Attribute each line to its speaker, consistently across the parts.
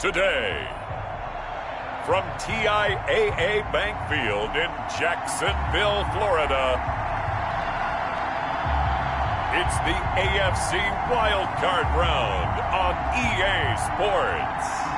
Speaker 1: today. From TIAA Bank Field in Jacksonville, Florida, it's the AFC Wildcard Round on EA Sports.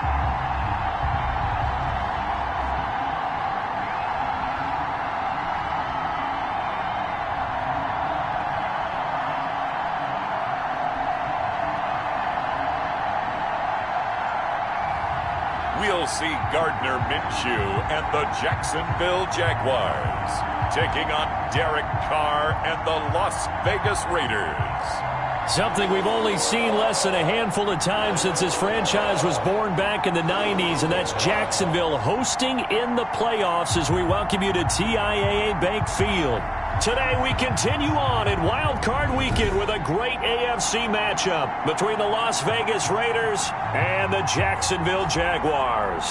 Speaker 1: We'll see Gardner Minshew and the Jacksonville Jaguars taking on Derek Carr and the Las Vegas Raiders.
Speaker 2: Something we've only seen less than a handful of times since this franchise was born back in the 90s, and that's Jacksonville hosting in the playoffs as we welcome you to TIAA Bank Field. Today we continue on in Wild Card Weekend with a great AFC matchup between the Las Vegas Raiders and the Jacksonville Jaguars.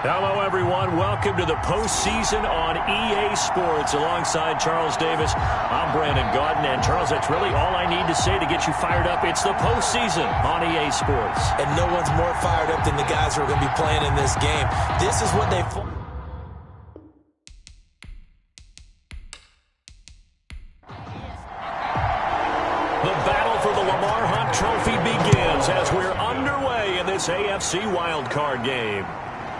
Speaker 2: Hello, everyone. Welcome to the postseason on EA Sports. Alongside Charles Davis, I'm Brandon Gaudin. And, Charles, that's really all I need to say to get you fired up. It's the postseason on EA Sports.
Speaker 3: And no one's more fired up than the guys who are going to be playing in this game. This is what they...
Speaker 2: The battle for the Lamar Hunt Trophy begins as we're underway in this AFC wildcard game.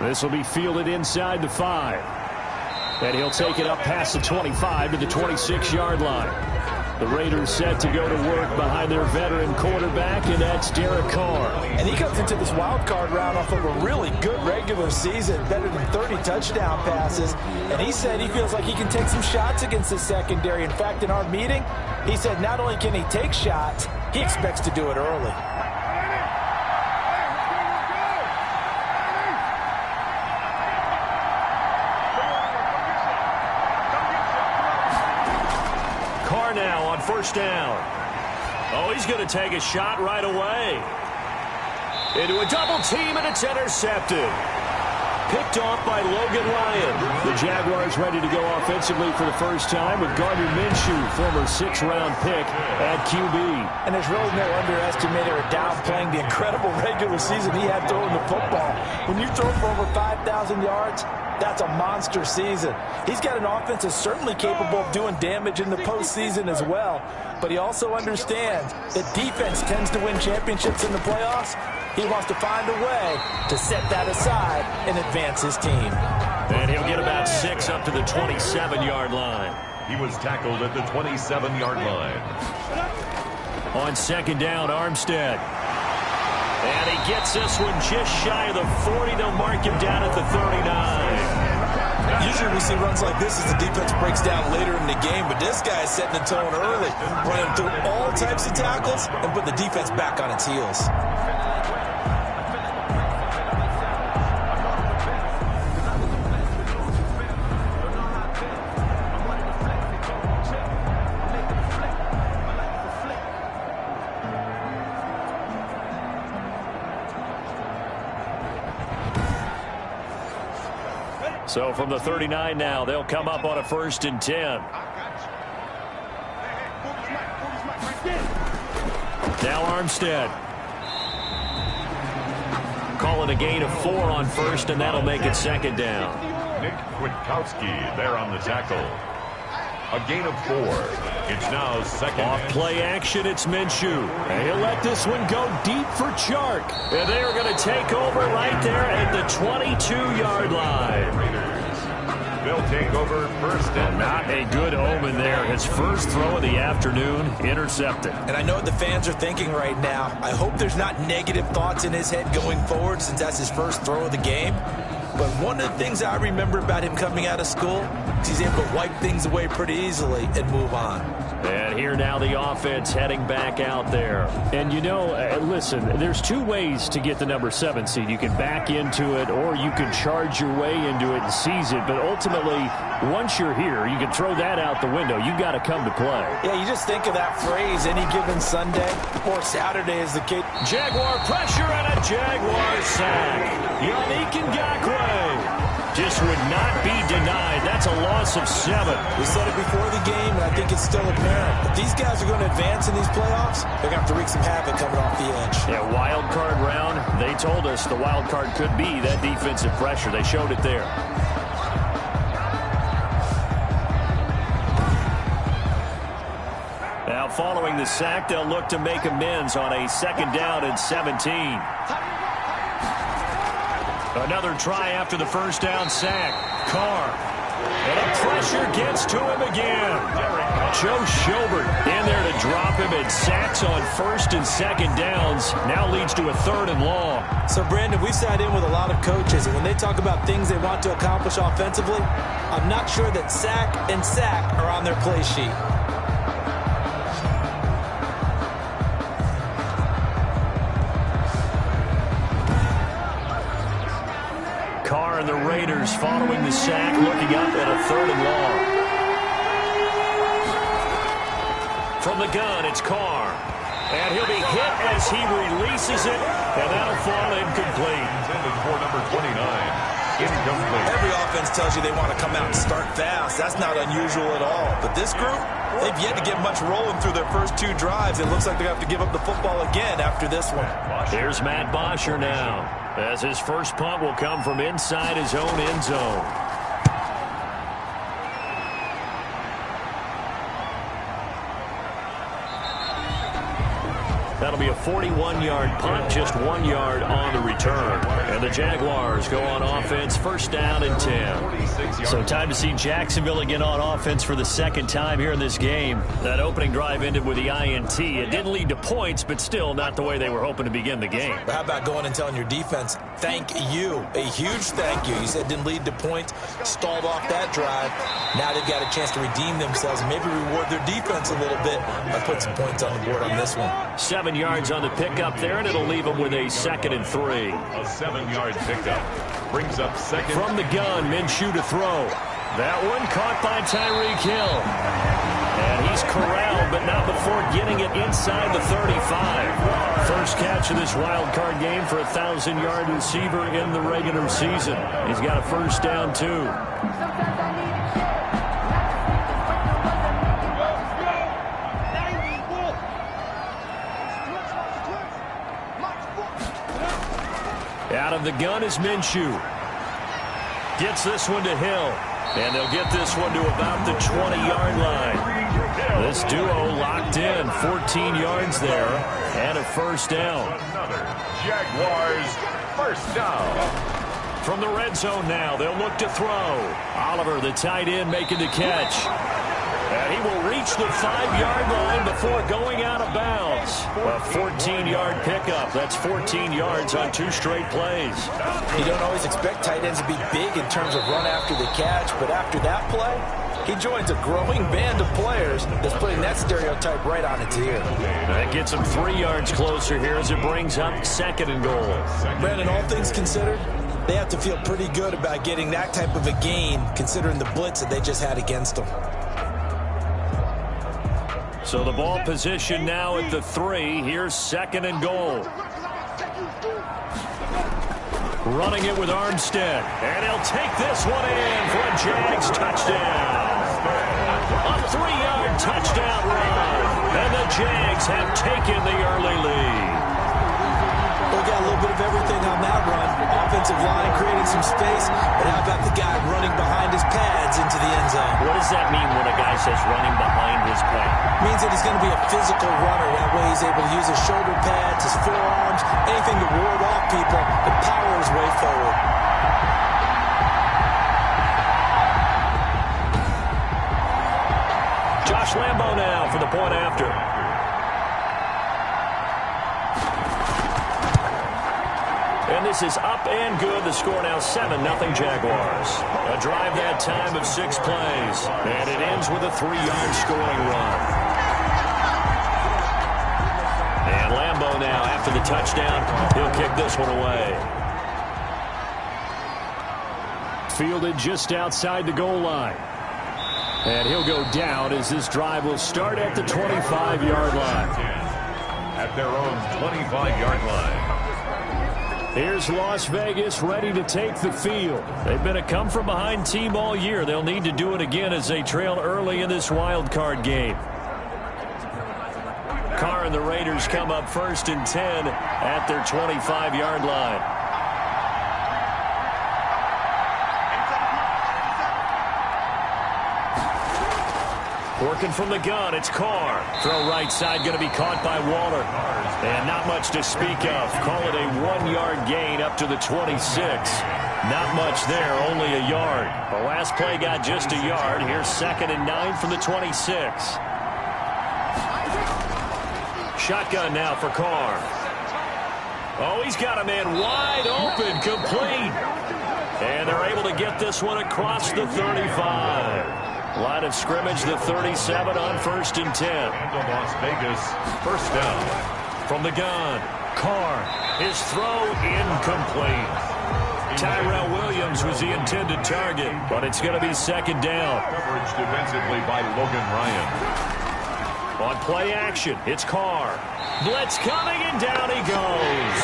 Speaker 2: This will be fielded inside the 5. And he'll take it up past the 25 to the 26-yard line. The Raiders set to go to work behind their veteran quarterback, and that's Derek Carr.
Speaker 4: And he comes into this wild card round off of a really good regular season, better than 30 touchdown passes. And he said he feels like he can take some shots against the secondary. In fact, in our meeting, he said not only can he take shots, he expects to do it early.
Speaker 2: Carr now on first down. Oh, he's going to take a shot right away. Into a double team, and it's intercepted. Picked off by Logan Ryan. The Jaguars ready to go offensively for the first time with Gardner Minshew, former 6th-round pick at QB.
Speaker 4: And there's really no underestimating or downplaying the incredible regular season he had throwing the football. When you throw for over 5,000 yards, that's a monster season. He's got an offense that's certainly capable of doing damage in the postseason as well. But he also understands that defense tends to win championships in the playoffs. He wants to find a way to set that aside and advance his team.
Speaker 2: And he'll get about 6 up to the 27-yard line.
Speaker 1: He was tackled at the 27-yard line.
Speaker 2: On second down, Armstead. And he gets this one just shy of the 40. They'll mark him down at the 39.
Speaker 3: Usually we see runs like this as the defense breaks down later in the game, but this guy is setting the tone early, running through all types of tackles and put the defense back on its heels.
Speaker 2: So from the 39 now, they'll come up on a 1st and 10. Now Armstead. Calling a gain of 4 on 1st, and that'll make it 2nd down.
Speaker 1: Nick Kwiatkowski there on the tackle. A gain of 4. It's now 2nd.
Speaker 2: Off play action, it's Minshew. And he'll let this one go deep for Chark. And they are going to take over right there at the 22-yard line.
Speaker 1: They'll take over 1st and
Speaker 2: not a good omen there. His first throw of the afternoon, intercepted.
Speaker 3: And I know what the fans are thinking right now. I hope there's not negative thoughts in his head going forward since that's his first throw of the game. But one of the things I remember about him coming out of school is he's able to wipe things away pretty easily and move on.
Speaker 2: And here now the offense heading back out there. And, you know, listen, there's 2 ways to get the number 7 seed. You can back into it or you can charge your way into it and seize it. But ultimately, once you're here, you can throw that out the window. You've got to come to play.
Speaker 4: Yeah, you just think of that phrase, any given Sunday or Saturday is the case.
Speaker 2: Jaguar pressure and a Jaguar sack. Yannick Ngakoue just would not be denied. That's a loss of 7.
Speaker 4: We said it before the game, and I think it's still apparent. If these guys are going to advance in these playoffs, they're going to have to wreak some havoc coming off the edge.
Speaker 2: Yeah, wild card round. They told us the wild card could be that defensive pressure. They showed it there. Now, following the sack, they'll look to make amends on a 2nd down and 17. Another try after the first down sack. Carr. And a pressure gets to him again. Joe Schobert in there to drop him, and sacks on 1st and 2nd downs. Now leads to a 3rd and long.
Speaker 4: So, Brandon, we've sat in with a lot of coaches, and when they talk about things they want to accomplish offensively, I'm not sure that sack and sack are on their play sheet.
Speaker 2: Carr and the Raiders following the sack, looking up at a 3rd and long. From the gun, it's Carr. And he'll be hit as he releases it, and that'll fall incomplete.
Speaker 1: Intended for number 29. Incomplete.
Speaker 3: Every offense tells you they want to come out and start fast. That's not unusual at all. But this group, they've yet to get much rolling through their first 2 drives. It looks like they're going to have to give up the football again after this one.
Speaker 2: Here's Matt Bosher now, as his first punt will come from inside his own end zone. That'll be a 41-yard punt, just 1 yard on the return. And the Jaguars go on offense, 1st down and 10. So time to see Jacksonville again on offense for the 2nd time here in this game. That opening drive ended with the INT. It didn't lead to points, but still not the way they were hoping to begin the game.
Speaker 3: But how about going and telling your defense, thank you, a huge thank you. You said didn't lead to points, stalled off that drive. Now they've got a chance to redeem themselves and maybe reward their defense a little bit by putting some points on the board on this one.
Speaker 2: 7 yards on the pickup there, and it'll leave them with a 2nd and 3.
Speaker 1: A 7-yard pickup. Brings up 2nd.
Speaker 2: From the gun, Minshew to throw. That one caught by Tyreek Hill. And he's corralled, but not before getting it inside the 35. First catch of this wild card game for a 1,000-yard receiver in the regular season. He's got a 1st down, too. Out of the gun is Minshew. Gets this one to Hill. And they'll get this one to about the 20-yard line. This duo locked in. 14 yards there. And a 1st down.
Speaker 1: Another Jaguars 1st down.
Speaker 2: From the red zone now, they'll look to throw. Oliver, the tight end, making the catch. And he will reach the 5-yard line before going out of bounds. A 14-yard pickup. That's 14 yards on 2 straight plays.
Speaker 4: You don't always expect tight ends to be big in terms of run after the catch, but after that play, he joins a growing band of players that's putting that stereotype right on its ear.
Speaker 2: That gets him 3 yards closer here as it brings up 2nd and goal.
Speaker 4: Brandon, all things considered, they have to feel pretty good about getting that type of a gain, considering the blitz that they just had against them.
Speaker 2: So the ball position now at the 3. Here's 2nd and goal. Running it with Armstead. And he'll take this one in for a Jags touchdown. A 3-yard touchdown run. And the Jags have taken the early lead.
Speaker 4: They got a little bit of everything on that run. Offensive line creating some space, but how about the guy running behind his pads into the end zone?
Speaker 2: What does that mean when a guy says running behind his pad?
Speaker 4: It means that he's going to be a physical runner. That way he's able to use his shoulder pads, his forearms, anything to ward off people and power his way forward.
Speaker 2: Josh Lambo now for the point after. And this is up and good. The score now 7-0 Jaguars. A drive that time of 6 plays. And it ends with a 3-yard scoring run. And Lambo now, after the touchdown, he'll kick this one away. Fielded just outside the goal line. And he'll go down as this drive will start at the 25-yard line.
Speaker 1: At their own 25-yard line.
Speaker 2: Here's Las Vegas ready to take the field. They've been a come-from-behind team all year. They'll need to do it again as they trail early in this wild card game. Carr and the Raiders come up 1st and 10 at their 25-yard line. Working from the gun, it's Carr. Throw right side, going to be caught by Waller. And not much to speak of. Call it a 1-yard gain up to the 26. Not much there, only a yard. The last play got just a yard. Here's 2nd and 9 from the 26. Shotgun now for Carr. Oh, he's got a man wide open, complete. And they're able to get this one across the 35. Line of scrimmage, the 37 on 1st and 10.
Speaker 1: Las Vegas, 1st down.
Speaker 2: From the gun, Carr. His throw incomplete. Tyrell Williams was the intended target, but it's going to be 2nd down.
Speaker 1: Coverage defensively by Logan Ryan.
Speaker 2: On play action, it's Carr. Blitz coming, and down he goes.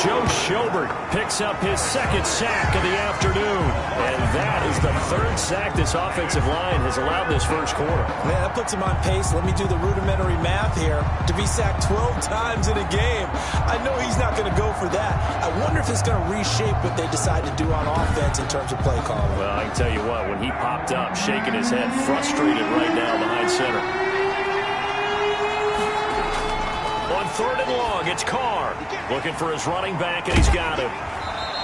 Speaker 2: Joe Schobert picks up his 2nd sack of the afternoon. And that is the 3rd sack this offensive line has allowed this first quarter.
Speaker 3: Man, that puts him on pace. Let me do the rudimentary math here. To be sacked 12 times in a game, I know he's not going to go for that. I wonder if it's going to reshape what they decide to do on offense in terms of play calling.
Speaker 2: Well, I can tell you what, when he popped up, shaking his head, frustrated right now behind center. On 3rd and long, it's Carr. Looking for his running back, and he's got him.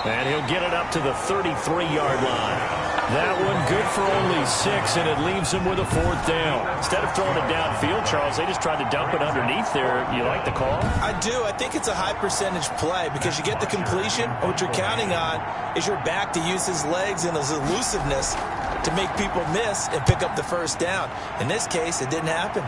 Speaker 2: And he'll get it up to the 33-yard line. That one good for only 6, and it leaves him with a 4th down. Instead of throwing it downfield, Charles, they just tried to dump it underneath there. You like the call?
Speaker 3: I do. I think it's a high-percentage play because you get the completion. What you're counting on is your back to use his legs and his elusiveness to make people miss and pick up the 1st down. In this case, it didn't happen.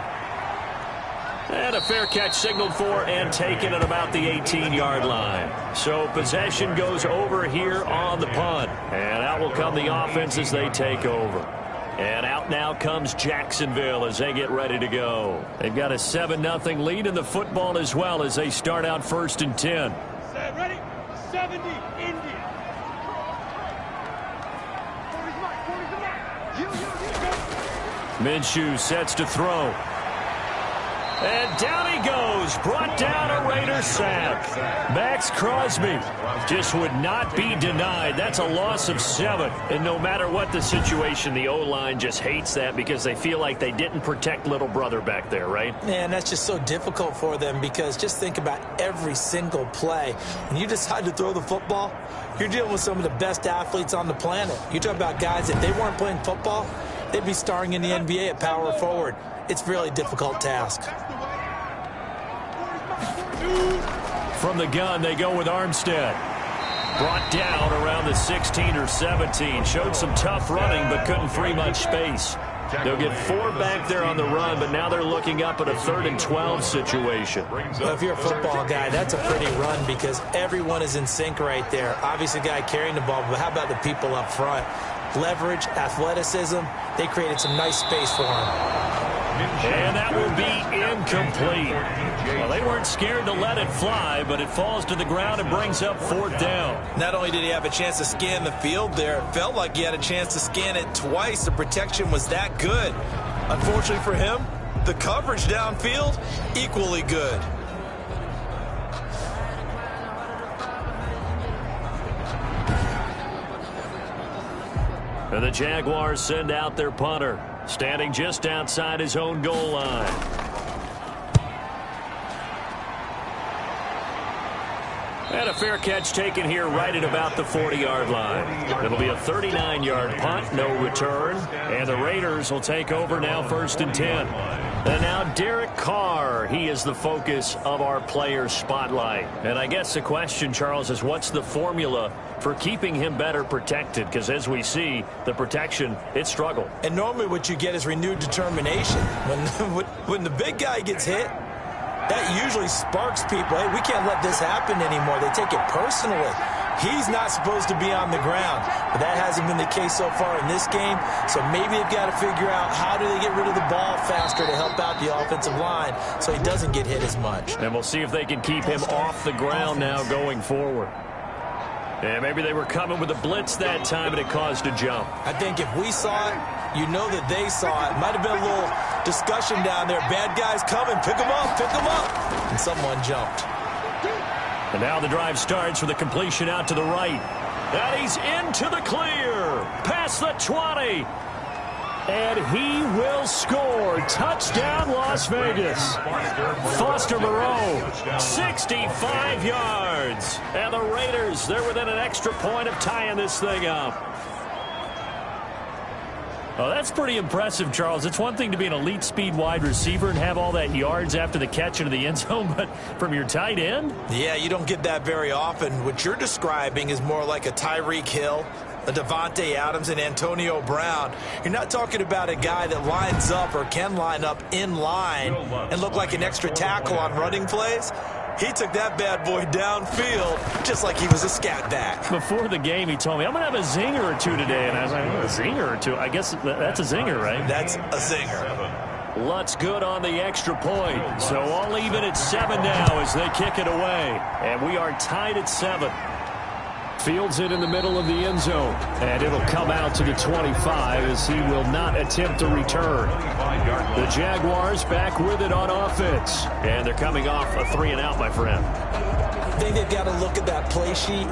Speaker 2: And a fair catch signaled for and taken at about the 18-yard line. So possession goes over here on the punt. And out will come the offense as they take over. And out now comes Jacksonville as they get ready to go. They've got a 7-0 lead in the football as well as they start out 1st and 10.
Speaker 5: Ready? 70, India.
Speaker 2: Minshew sets to throw. And down he goes. Brought down a Raider sack. Max Crosby just would not be denied. That's a loss of 7. And no matter what the situation, the O-line just hates that because they feel like they didn't protect little brother back there, right?
Speaker 3: Man, that's just so difficult for them because just think about every single play. When you decide to throw the football, you're dealing with some of the best athletes on the planet. You talk about guys, if they weren't playing football, they'd be starring in the NBA at power forward. It's a really difficult task.
Speaker 2: From the gun, they go with Armstead. Brought down around the 16 or 17. Showed some tough running, but couldn't free much space. They'll get 4 back there on the run, but now they're looking up at a 3rd and 12 situation.
Speaker 3: Well, if you're a football guy, that's a pretty run because everyone is in sync right there. Obviously, the guy carrying the ball, but how about the people up front? Leverage, athleticism, they created some nice space for him.
Speaker 2: And that will be incomplete. Well, they weren't scared to let it fly, but it falls to the ground and brings up 4th down.
Speaker 3: Not only did he have a chance to scan the field there, it felt like he had a chance to scan it twice. The protection was that good. Unfortunately for him, the coverage downfield, equally good.
Speaker 2: And the Jaguars send out their punter, standing just outside his own goal line. And a fair catch taken here right at about the 40-yard line. It'll be a 39-yard punt, no return. And the Raiders will take over now 1st and 10. And now Derek Carr, he is the focus of our player spotlight. And I guess the question, Charles, is what's the formula for keeping him better protected? Because as we see, the protection, it struggled.
Speaker 3: And normally what you get is renewed determination. When the big guy gets hit, that usually sparks people. Hey, we can't let this happen anymore. They take it personally. He's not supposed to be on the ground, but that hasn't been the case so far in this game. So maybe they've got to figure out how do they get rid of the ball faster to help out the offensive line so he doesn't get hit as much.
Speaker 2: And we'll see if they can keep him off the ground now going forward. And maybe they were coming with a blitz that time, and it caused a jump.
Speaker 3: I think if we saw it, you know that they saw it. Might have been a little discussion down there. Bad guys coming. Pick them up. Pick them up. And someone jumped.
Speaker 2: And now the drive starts with a completion out to the right. And he's into the clear. Past the 20. And he will score. Touchdown, Las Vegas. Foster Moreau, 65 yards. And the Raiders, they're within an extra point of tying this thing up. Oh, that's pretty impressive, Charles. It's one thing to be an elite speed wide receiver and have all that yards after the catch into the end zone, but from your tight end?
Speaker 3: Yeah, you don't get that very often. What you're describing is more like a Tyreek Hill, a Devontae Adams, and Antonio Brown. You're not talking about a guy that lines up or can line up in line and look like an extra tackle on running plays. He took that bad boy downfield just like he was a scat back.
Speaker 2: Before the game, he told me, I'm going to have a zinger or two today. And I was like, a zinger or two? I guess that's a zinger, right?
Speaker 3: That's a zinger.
Speaker 2: Lutz good on the extra point. So all even at 7 now as they kick it away. And we are tied at 7. Fields it in the middle of the end zone. And it'll come out to the 25 as he will not attempt to return. The Jaguars back with it on offense. And they're coming off a 3-and-out, my friend.
Speaker 3: I think they've got to look at that play sheet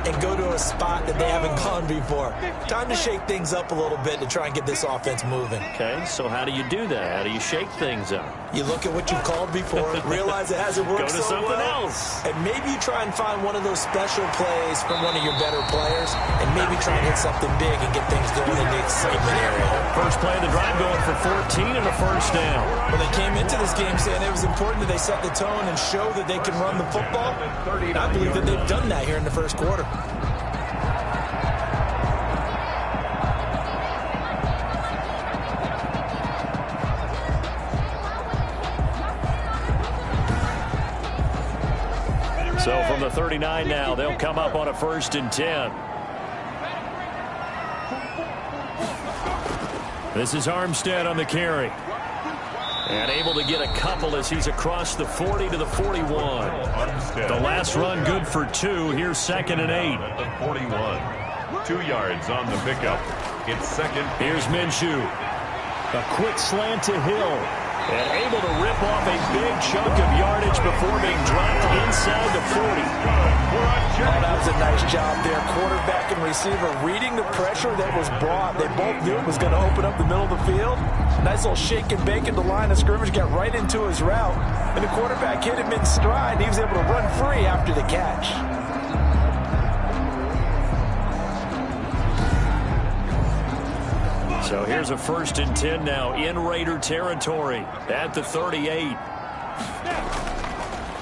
Speaker 3: and go to a spot that they haven't gone before. Time to shake things up a little bit to try and get this offense moving.
Speaker 2: Okay, so how do you do that? How do you shake things up?
Speaker 3: You look at what you've called before, realize it hasn't worked
Speaker 2: Go to
Speaker 3: so
Speaker 2: something
Speaker 3: well,
Speaker 2: else.
Speaker 3: and maybe you try and find one of those special plays from one of your better players, and maybe try and hit something big and get things going in the excitement area.
Speaker 2: First play of the drive going for 14 and a first down.
Speaker 3: Well, they came into this game saying it was important that they set the tone and show that they can run the football. I believe that they've done that here in the first quarter.
Speaker 2: So from the 39 now, they'll come up on a 1st and 10. This is Armstead on the carry. And able to get a couple as he's across the 40 to the 41. The last run good for 2. Here's 2nd and 8.
Speaker 1: At the 41. 2 yards on the pickup. It's 2nd.
Speaker 2: Here's Minshew. A quick slant to Hill. And able to rip off a big chunk of yardage before being dropped inside the 40.
Speaker 4: Oh, that was a nice job there. Quarterback and receiver reading the pressure that was brought. They both knew it was going to open up the middle of the field. Nice little shake and bake at the line of scrimmage. Got right into his route. And the quarterback hit him in stride. He was able to run free after the catch.
Speaker 2: So here's a 1st and 10 now in Raider territory at the 38.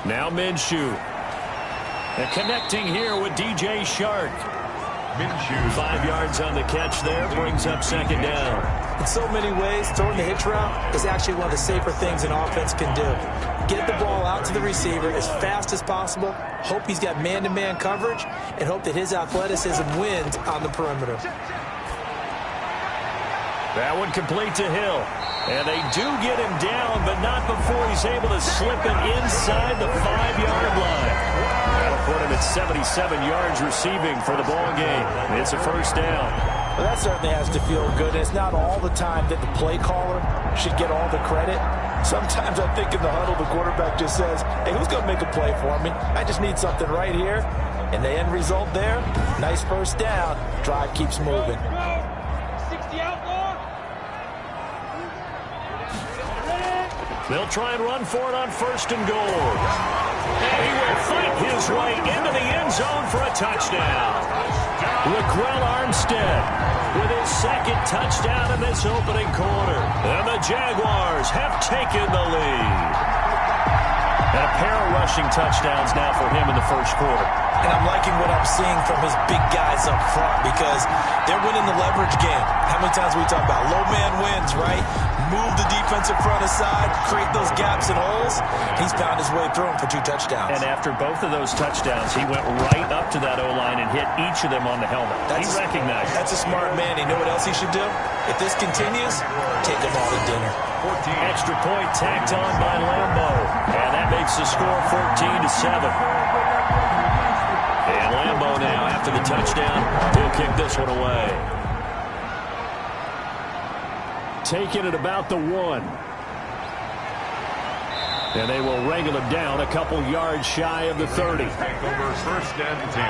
Speaker 2: Now Minshew. And connecting here with DJ Shark.
Speaker 1: Minshew.
Speaker 2: 5 yards on the catch there, brings up 2nd down.
Speaker 3: In so many ways, throwing the hitch route is actually one of the safer things an offense can do. Get the ball out to the receiver as fast as possible, hope he's got man-to-man coverage, and hope that his athleticism wins on the perimeter.
Speaker 2: That one complete to Hill. And they do get him down, but not before he's able to slip it inside the 5-yard line. That'll put him at 77 yards receiving for the ball game. It's a 1st down.
Speaker 4: Well, that certainly has to feel good. It's not all the time that the play caller should get all the credit. Sometimes I think in the huddle, the quarterback just says, hey, who's going to make a play for me? I just need something right here. And the end result there, nice 1st down. Drive keeps moving.
Speaker 2: They'll try and run for it on 1st and goal. And he will fight his way into the end zone for a touchdown. Raquel Armstead with his 2nd touchdown in this opening quarter. And the Jaguars have taken the lead. And a pair of rushing touchdowns now for him in the first quarter.
Speaker 3: And I'm liking what I'm seeing from his big guys up front because they're winning the leverage game. How many times we talk about low man wins, right? Move the defensive front aside, create those gaps and holes. He's found his way through them for 2 touchdowns.
Speaker 2: And after both of those touchdowns, he went right up to that O-line and hit each of them on the helmet. He recognized it.
Speaker 3: That's a smart man. You know what else he should do? If this continues, take them all to dinner.
Speaker 2: Extra point tacked on by Lambeau. And that makes the score 14-7. And Lambeau now, after the touchdown, he'll kick this one away. Taking it about the 1. And they will wrangle him down a couple yards shy of the 30.
Speaker 1: Over 1st and 10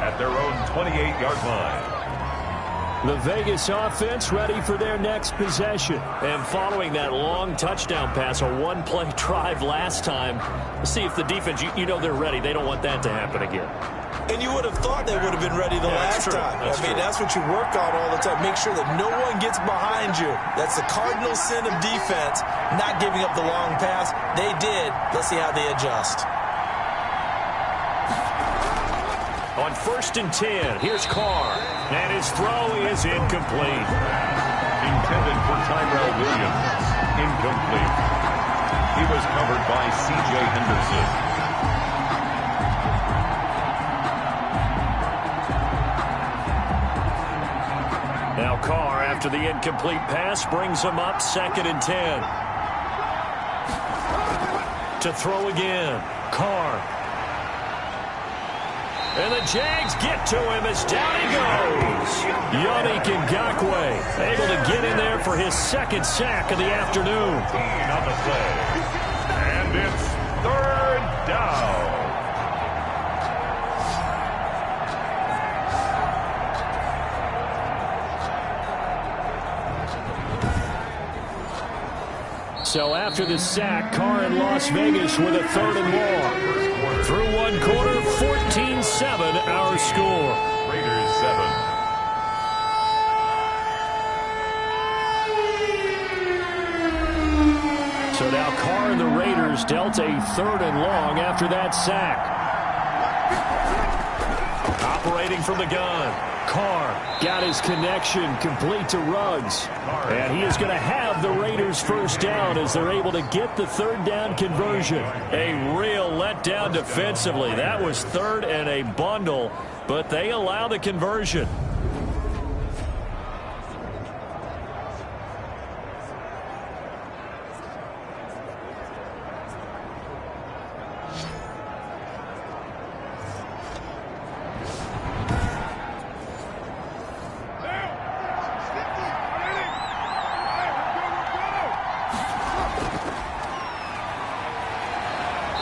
Speaker 1: at their own 28-yard line.
Speaker 2: The Vegas offense ready for their next possession. And following that long touchdown pass, a one-play drive last time, let's see if the defense, you know they're ready. They don't want that to happen again.
Speaker 3: And you would have thought they would have been ready the last time. That's what you work on all the time. Make sure that no one gets behind you. That's the cardinal sin of defense, not giving up the long pass. They did. Let's see how they adjust.
Speaker 2: On 1st and 10, here's Carr. And his throw is incomplete.
Speaker 1: Intended for Tyrell Williams. Incomplete. He was covered by C.J. Henderson.
Speaker 2: Now Carr, after the incomplete pass, brings him up 2nd and 10. To throw again. Carr. And the Jags get to him as down he goes. Yannick Ngakoue able to get in there for his 2nd sack of the afternoon.
Speaker 1: On the play. And it's 3rd down.
Speaker 2: So after the sack, Carr in Las Vegas with a 3rd and long. Through one quarter, 14-7 our score.
Speaker 1: Raiders 7.
Speaker 2: So now Carr and the Raiders dealt a 3rd and long after that sack. Operating from the gun. Carr got his connection complete to Ruggs. And he is going to have the Raiders 1st down as they're able to get the 3rd down conversion. A real letdown defensively. That was 3rd and a bundle, but they allow the conversion.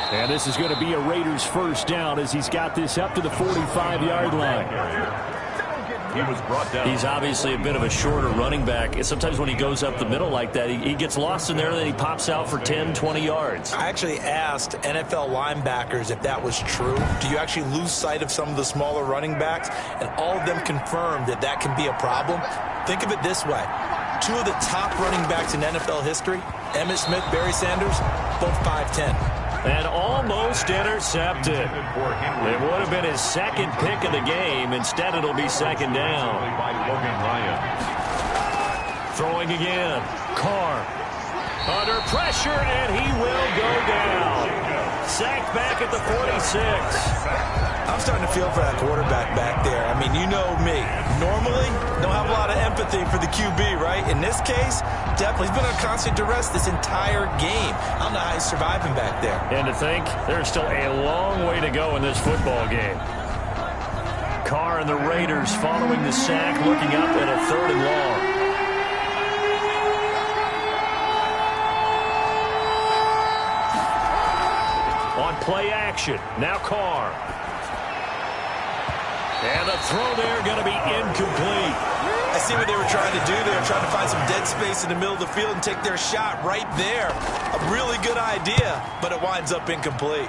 Speaker 2: And this is going to be a Raiders 1st down as he's got this up to the 45-yard line.
Speaker 1: He was brought down.
Speaker 2: He's obviously a bit of a shorter running back. And sometimes when he goes up the middle like that, he gets lost in there and then he pops out for 10, 20 yards.
Speaker 3: I actually asked NFL linebackers if that was true. Do you actually lose sight of some of the smaller running backs? And all of them confirmed that that can be a problem. Think of it this way. 2 of the top running backs in NFL history, Emmitt Smith, Barry Sanders, both 5'10".
Speaker 2: And almost intercepted. It would have been his 2nd pick of the game. Instead, it'll be 2nd down. Throwing again. Carr under pressure, and he will go down. Sacked back at the 46.
Speaker 3: I'm starting to feel for that quarterback back there. I mean, you know me. Normally, don't have a lot of empathy for the QB, right? In this case, definitely. He's been on constant duress this entire game. I don't know how he's surviving back there.
Speaker 2: And to think, there's still a long way to go in this football game. Carr and the Raiders following the sack, looking up at a 3rd and long. On play action, now Carr. And the throw there going to be incomplete.
Speaker 3: I see what they were trying to do. They were trying to find some dead space in the middle of the field and take their shot right there. A really good idea, but it winds up incomplete.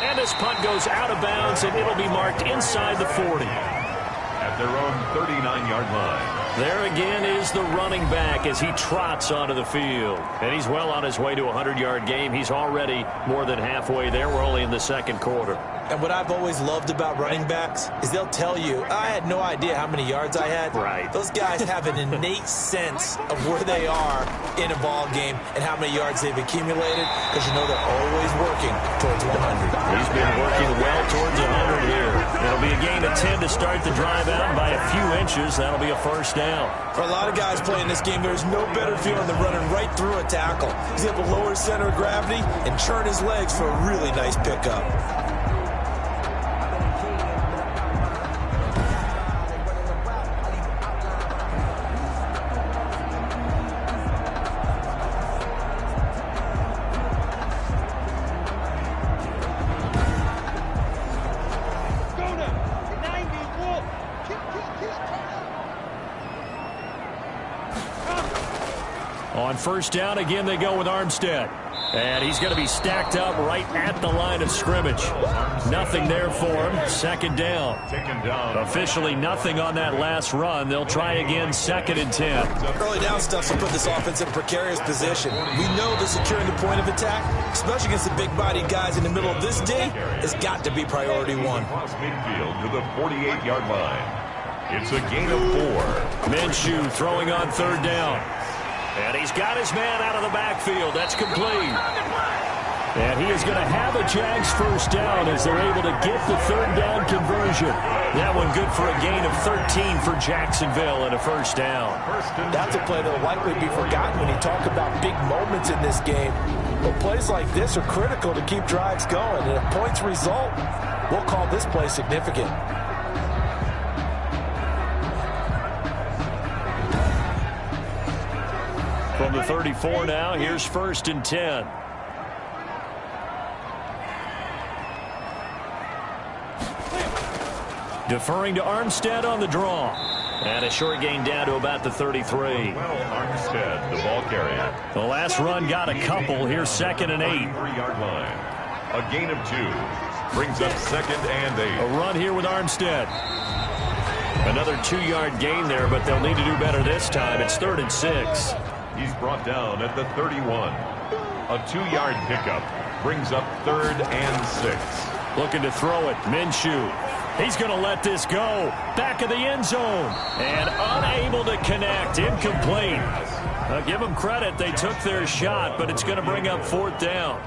Speaker 2: And this punt goes out of bounds, and it'll be marked inside the 40.
Speaker 1: At their own 39-yard line.
Speaker 2: There again is the running back as he trots onto the field. And he's well on his way to a 100-yard game. He's already more than halfway there. We're only in the 2nd quarter.
Speaker 3: And what I've always loved about running backs is they'll tell you, I had no idea how many yards I had.
Speaker 2: Right.
Speaker 3: Those guys have an innate sense of where they are in a ball game and how many yards they've accumulated, because you know they're always working towards 100.
Speaker 2: He's been working well towards 100 here. It'll be a gain of 10 to start the drive out. By a few inches, that'll be a 1st down.
Speaker 3: For a lot of guys playing this game, there's no better feeling than running right through a tackle. He's able to lower his center of gravity and churn his legs for a really nice pickup.
Speaker 2: On first down, again, they go with Armstead. And he's going to be stacked up right at the line of scrimmage. Nothing there for him. Second down. Officially nothing on that last run. They'll try again, 2nd and 10.
Speaker 3: Early down stuff will put this offense in a precarious position. We know that securing the point of attack, especially against the big-bodied guys in the middle of this D, has got to be priority one.
Speaker 1: Across midfield to the 48-yard line. It's a gain of 4.
Speaker 2: Minshew throwing on 3rd down. And he's got his man out of the backfield. That's complete. And he is going to have a Jags first down as they're able to get the 3rd down conversion. That one good for a gain of 13 for Jacksonville and a first down.
Speaker 4: That's a play that will likely be forgotten when you talk about big moments in this game. But plays like this are critical to keep drives going. And if points result, we'll call this play significant.
Speaker 2: From the 34 now, here's 1st and 10. Deferring to Armstead on the draw. And a short gain down to about the 33.
Speaker 1: Armstead, the ball carrier.
Speaker 2: The last run got a couple. Here's 2nd and 8.
Speaker 1: 3-yard line. A gain of 2. Brings up 2nd and 8.
Speaker 2: A run here with Armstead. Another 2-yard gain there, but they'll need to do better this time. It's 3rd and 6.
Speaker 1: He's brought down at the 31. A 2-yard pickup brings up 3rd and 6.
Speaker 2: Looking to throw it. Minshew. He's going to let this go. Back of the end zone. And unable to connect. Incomplete. Give them credit. They took their shot, but it's going to bring up 4th down.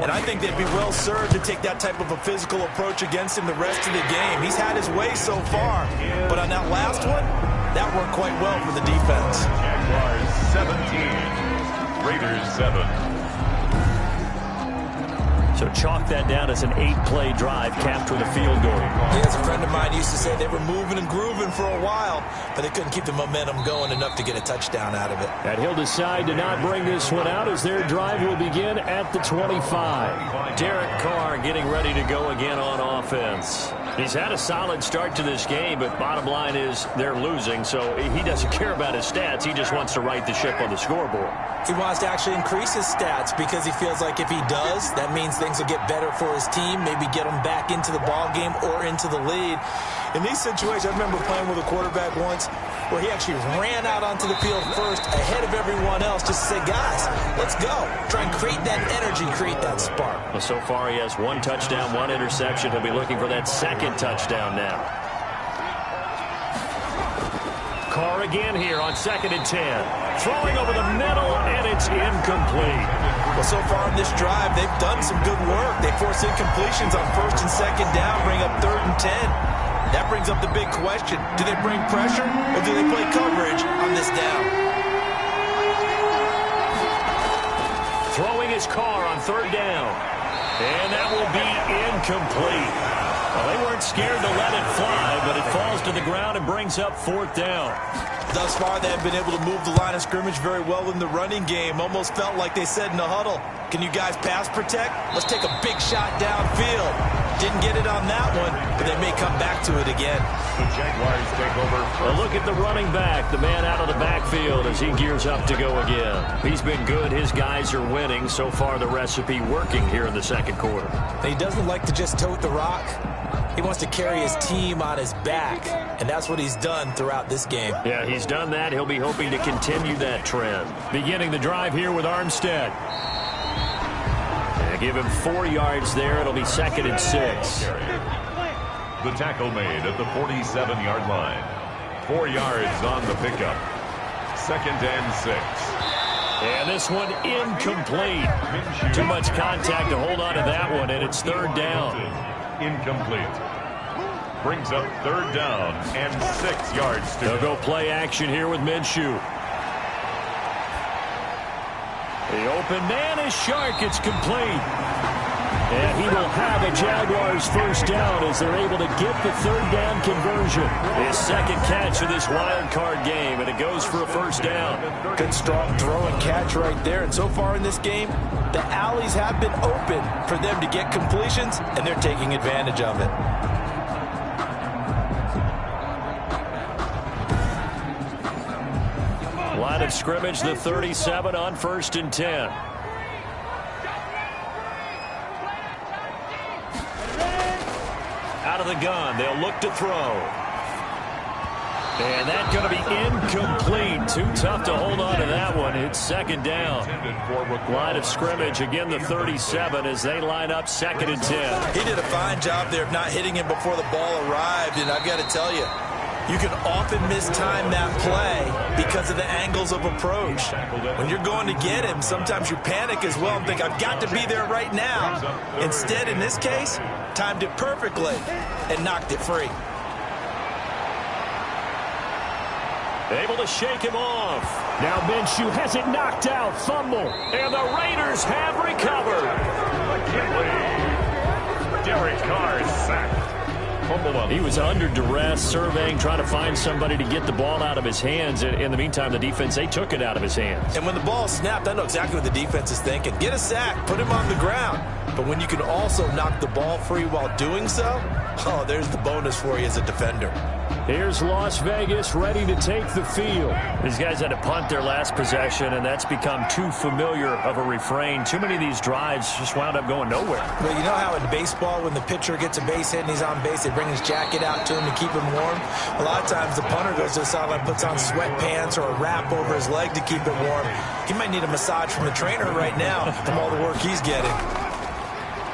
Speaker 3: And I think they'd be well served to take that type of a physical approach against him the rest of the game. He's had his way so far. But on that last one, that worked quite well for the defense.
Speaker 1: Jaguars 17. Raiders 7.
Speaker 2: So chalk that down as an 8-play drive capped with a field goal.
Speaker 3: Yeah, as a friend of mine used to say, they were moving and grooving for a while, but they couldn't keep the momentum going enough to get a touchdown out of it.
Speaker 2: And he'll decide to not bring this one out as their drive will begin at the 25. Derek Carr getting ready to go again on offense. He's had a solid start to this game, but bottom line is they're losing, so he doesn't care about his stats. He just wants to right the ship on the scoreboard.
Speaker 3: He wants to actually increase his stats because he feels like if he does, that means things will get better for his team, maybe get him back into the ball game or into the lead. In these situations, I remember playing with a quarterback once where he actually ran out onto the field first ahead of everyone else just to say, guys, let's go. Try and create that energy, create that spark.
Speaker 2: Well, so far he has 1 touchdown, 1 interception. He'll be looking for that 2nd touchdown now. Carr again here on 2nd and 10. Throwing over the middle, and it's incomplete.
Speaker 3: Well, so far in this drive, they've done some good work. They force incompletions on 1st and 2nd down, bring up 3rd and 10. That brings up the big question. Do they bring pressure, or do they play coverage on this down?
Speaker 2: Throwing his Carr on 3rd down. And that will be incomplete. Well, they weren't scared to let it fly, but it falls to the ground and brings up 4th down.
Speaker 3: Thus far, they have been able to move the line of scrimmage very well in the running game. Almost felt like they said in the huddle, can you guys pass protect? Let's take a big shot downfield. Didn't get it on that one, but they may come back to it again.
Speaker 1: The Jaguars take over.
Speaker 2: A look at the running back, the man out of the backfield as he gears up to go again. He's been good. His guys are winning. So far, the recipe working here in the 2nd quarter.
Speaker 3: He doesn't like to just tote the rock. He wants to carry his team on his back, and that's what he's done throughout this game.
Speaker 2: Yeah, he's done that. He'll be hoping to continue that trend. Beginning the drive here with Armstead. And give him 4 yards there. It'll be 2nd and 6.
Speaker 1: The tackle made at the 47-yard line. 4 yards on the pickup. 2nd and 6.
Speaker 2: And this one incomplete. Too much contact to hold on to that one, and it's 3rd down.
Speaker 1: Incomplete. Brings up 3rd down and 6 yards to
Speaker 2: They'll go play action here with Minshew. The open man is Shark. It's complete. And he will have a Jaguars first down as they're able to get the 3rd down conversion. His 2nd catch of this wild card game, and it goes for a first down.
Speaker 4: Good strong throw and catch right there. And so far in this game, the alleys have been open for them to get completions, and they're taking advantage of it.
Speaker 2: Line of of scrimmage, the 37 on 1st and 10. Out of the gun, they'll look to throw. And that's going to be incomplete. Too tough to hold on to that one. It's 2nd down. Line of scrimmage, again the 37 as they line up 2nd and 10.
Speaker 3: He did a fine job there of not hitting him before the ball arrived, and I've got to tell you, you can often mistime that play because of the angles of approach. When you're going to get him, sometimes you panic as well and think, I've got to be there right now. Instead, in this case, timed it perfectly and knocked it free.
Speaker 2: Able to shake him off. Now Minshew has it knocked out. Fumble. And the Raiders have recovered.
Speaker 1: Derek Carr is sacked.
Speaker 2: He was under duress, surveying, trying to find somebody to get the ball out of his hands. In the meantime, the defense, they took it out of his hands.
Speaker 3: And when the ball snapped, I know exactly what the defense is thinking. Get a sack, put him on the ground. But when you can also knock the ball free while doing so, oh, there's the bonus for you as a defender.
Speaker 2: Here's Las Vegas ready to take the field. These guys had to punt their last possession, and that's become too familiar of a refrain. Too many of these drives just wound up going nowhere.
Speaker 3: Well, you know how in baseball, when the pitcher gets a base hit and he's on base, they bring his jacket out to him to keep him warm? A lot of times the punter goes to the sideline, puts on sweatpants or a wrap over his leg to keep it warm. He might need a massage from the trainer right now from all the work he's getting.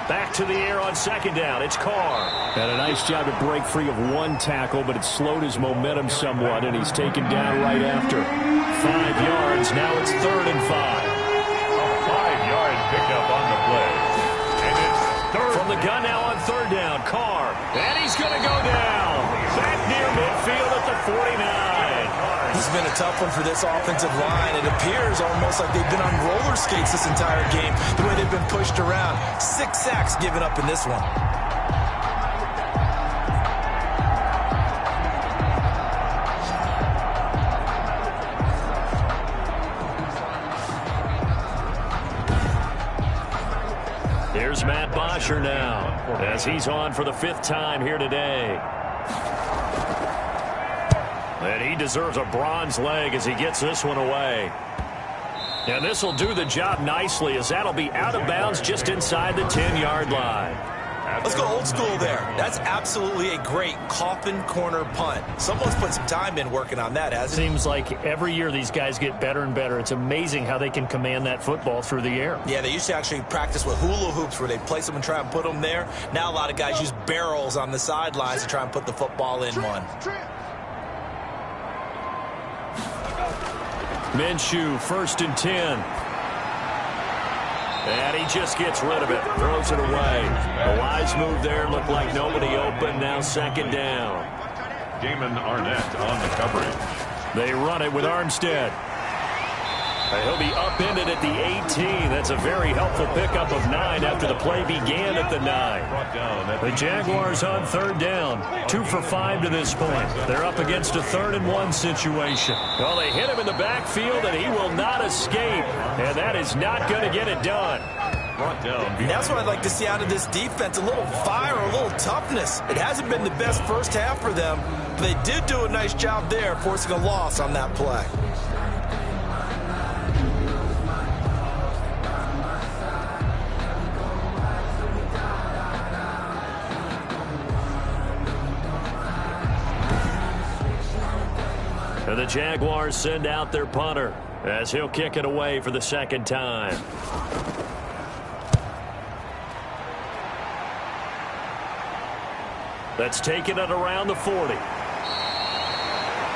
Speaker 2: Back to the air on 2nd down. It's Carr. Had a nice job to break free of one tackle, but it slowed his momentum somewhat, and he's taken down right after. 5 yards. Now it's 3rd and 5.
Speaker 1: A 5-yard pickup on the play. And it's 3rd.
Speaker 2: From the gun now on 3rd down. Carr. And he's going to go down. Back near midfield at the 49.
Speaker 3: This has been a tough one for this offensive line. It appears almost like they've been on roller skates this entire game, the way they've been pushed around. 6 sacks given up in this one.
Speaker 2: Here's Matt Bosher now as he's on for the 5th time here today. And he deserves a bronze leg as he gets this one away. And this will do the job nicely as that'll be out of bounds just inside the 10-yard line.
Speaker 3: Let's go old school there. That's absolutely a great coffin corner punt. Someone's put some time in working on that, hasn't it?
Speaker 2: Seems like every year these guys get better and better. It's amazing how they can command that football through the air.
Speaker 3: Yeah, they used to actually practice with hula hoops where they place them and try and put them there. Now a lot of guys use barrels on the sidelines to try and put the football in one.
Speaker 2: Minshew, 1st and 10. And he just gets rid of it, throws it away. A wise move there, looked like nobody open, now 2nd down.
Speaker 1: Damon Arnett on the coverage.
Speaker 2: They run it with Armstead. He'll be upended at the 18. That's a very helpful pickup of 9 after the play began at the 9. The Jaguars on 3rd down. 2 for 5 to this point. They're up against a 3rd and 1 situation. Well, they hit him in the backfield, and he will not escape. And that is not going to get it done.
Speaker 3: And that's what I'd like to see out of this defense, a little fire, a little toughness. It hasn't been the best first half for them, but they did do a nice job there, forcing a loss on that play.
Speaker 2: And the Jaguars send out their punter as he'll kick it away for the 2nd time. That's taken it around the 40.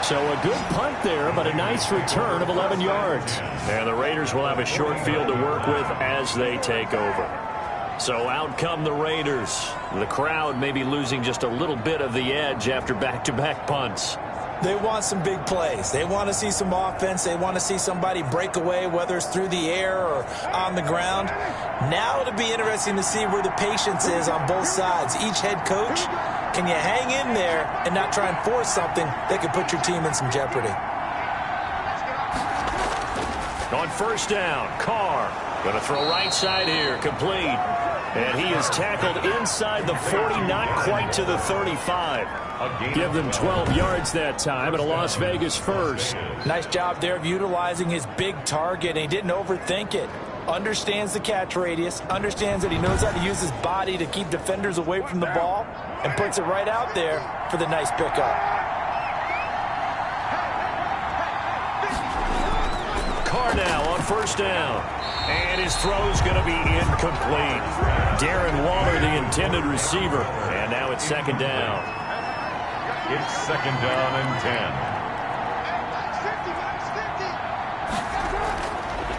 Speaker 2: So a good punt there, but a nice return of 11 yards. And the Raiders will have a short field to work with as they take over. So out come the Raiders. The crowd may be losing just a little bit of the edge after back-to-back punts.
Speaker 3: They want some big plays. They want to see some offense. They want to see somebody break away, whether it's through the air or on the ground. Now it'll be interesting to see where the patience is on both sides. Each head coach, can you hang in there and not try and force something that could put your team in some jeopardy?
Speaker 2: On 1st down, Carr going to throw right side here, complete. And he is tackled inside the 40, not quite to the 35. Give them 12 yards that time, and a Las Vegas first.
Speaker 4: Nice job there of utilizing his big target, and he didn't overthink it. Understands the catch radius, understands that he knows how to use his body to keep defenders away from the ball, and puts it right out there for the nice pickup.
Speaker 2: Carr now on first down. And his throw's going to be incomplete. Darren Waller, the intended receiver. And now it's second down.
Speaker 1: It's second down and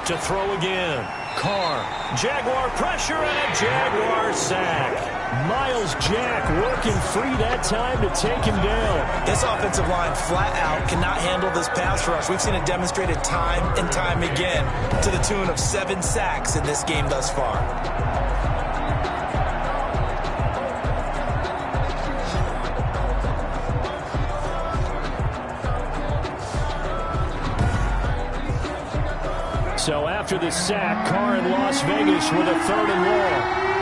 Speaker 1: 10.
Speaker 2: To throw again. Carr. Jaguar pressure and a Jaguar sack. Miles Jack working free that time to take him down.
Speaker 4: This offensive line flat out cannot handle this pass rush. We've seen it demonstrated time and time again to the tune of 7 sacks in this game thus far.
Speaker 2: So after the sack, Carr in Las Vegas with a 3rd and long.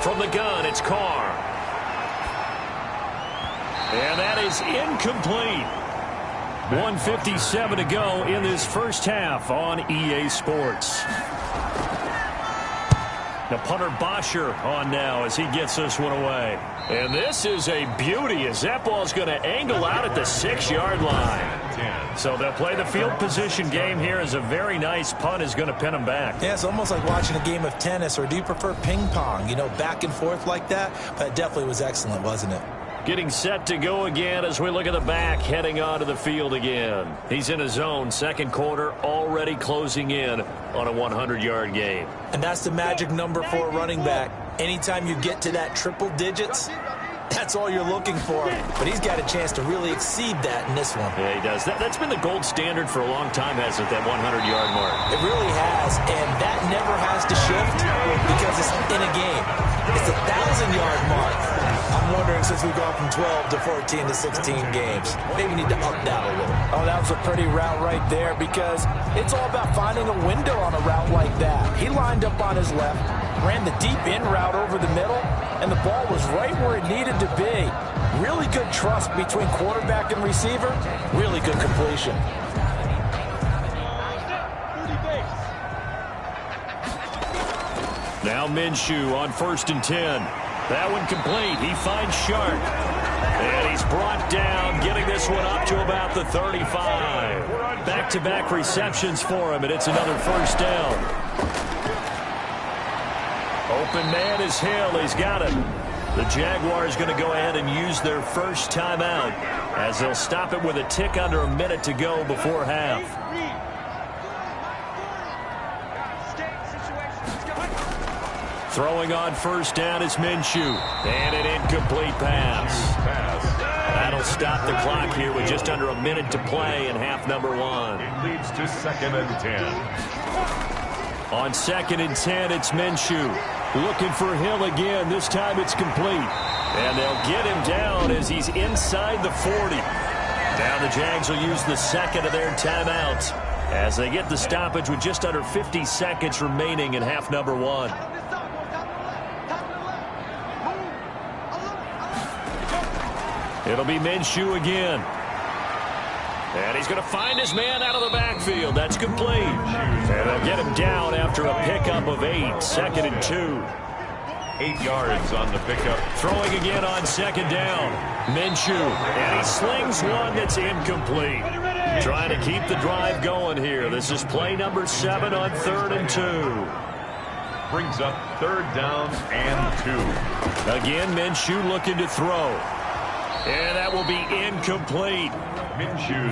Speaker 2: From the gun, it's Carr. And that is incomplete. 1:57 to go in this first half on EA Sports. The punter Bosher on now as he gets this one away. And this is a beauty as that ball's going to angle out at the 6-yard line. So they'll play the field position game here as a very nice punt is going to pin them back.
Speaker 4: Yeah, it's almost like watching a game of tennis, or do you prefer ping pong? You know, back and forth like that? That definitely was excellent, wasn't it?
Speaker 2: Getting set to go again as we look at the back heading onto the field again. He's in his zone, second quarter, already closing in on a 100-yard game.
Speaker 4: And that's the magic number for a running back. Anytime you get to that triple digits, that's all you're looking for. But he's got a chance to really exceed that in this one.
Speaker 2: Yeah, he does. That's been the gold standard for a long time, hasn't it, that 100-yard mark?
Speaker 4: It really has, and that never has to shift because it's in a game. It's a 1,000-yard mark. I'm wondering, since we've gone from 12 to 14 to 16 games, maybe we need to up that a little. Oh, that was a pretty route right there because it's all about finding a window on a route like that. He lined up on his left, ran the deep in route over the middle, and the ball was right where it needed to be. Really good trust between quarterback and receiver. Really good completion.
Speaker 2: Now Minshew on 1st and 10. That one complete. He finds Sharp. And he's brought down, getting this one up to about the 35. Back-to-back receptions for him, and it's another first down. Open man is Hill. He's got it. The Jaguars going to go ahead and use their first timeout as they'll stop it with a tick under a minute to go before half. Throwing on first down is Minshew. And an incomplete pass. That'll stop the clock here with just under a minute to play in half number 1.
Speaker 1: It leads to 2nd and 10.
Speaker 2: On 2nd and 10, it's Minshew. Looking for Hill again. This time it's complete. And they'll get him down as he's inside the 40. Now the Jags will use the second of their timeouts as they get the stoppage with just under 50 seconds remaining in half number 1. It'll be Minshew again. And he's going to find his man out of the backfield. That's complete. And they'll get him down after a pickup of 8. 2nd and 2.
Speaker 1: 8 yards on the pickup.
Speaker 2: Throwing again on 2nd down. Minshew. And he slings one that's incomplete. Trying to keep the drive going here. This is play number 7 on 3rd and 2.
Speaker 1: Brings up 3rd down and 2.
Speaker 2: Again, Minshew looking to throw. And that will be incomplete.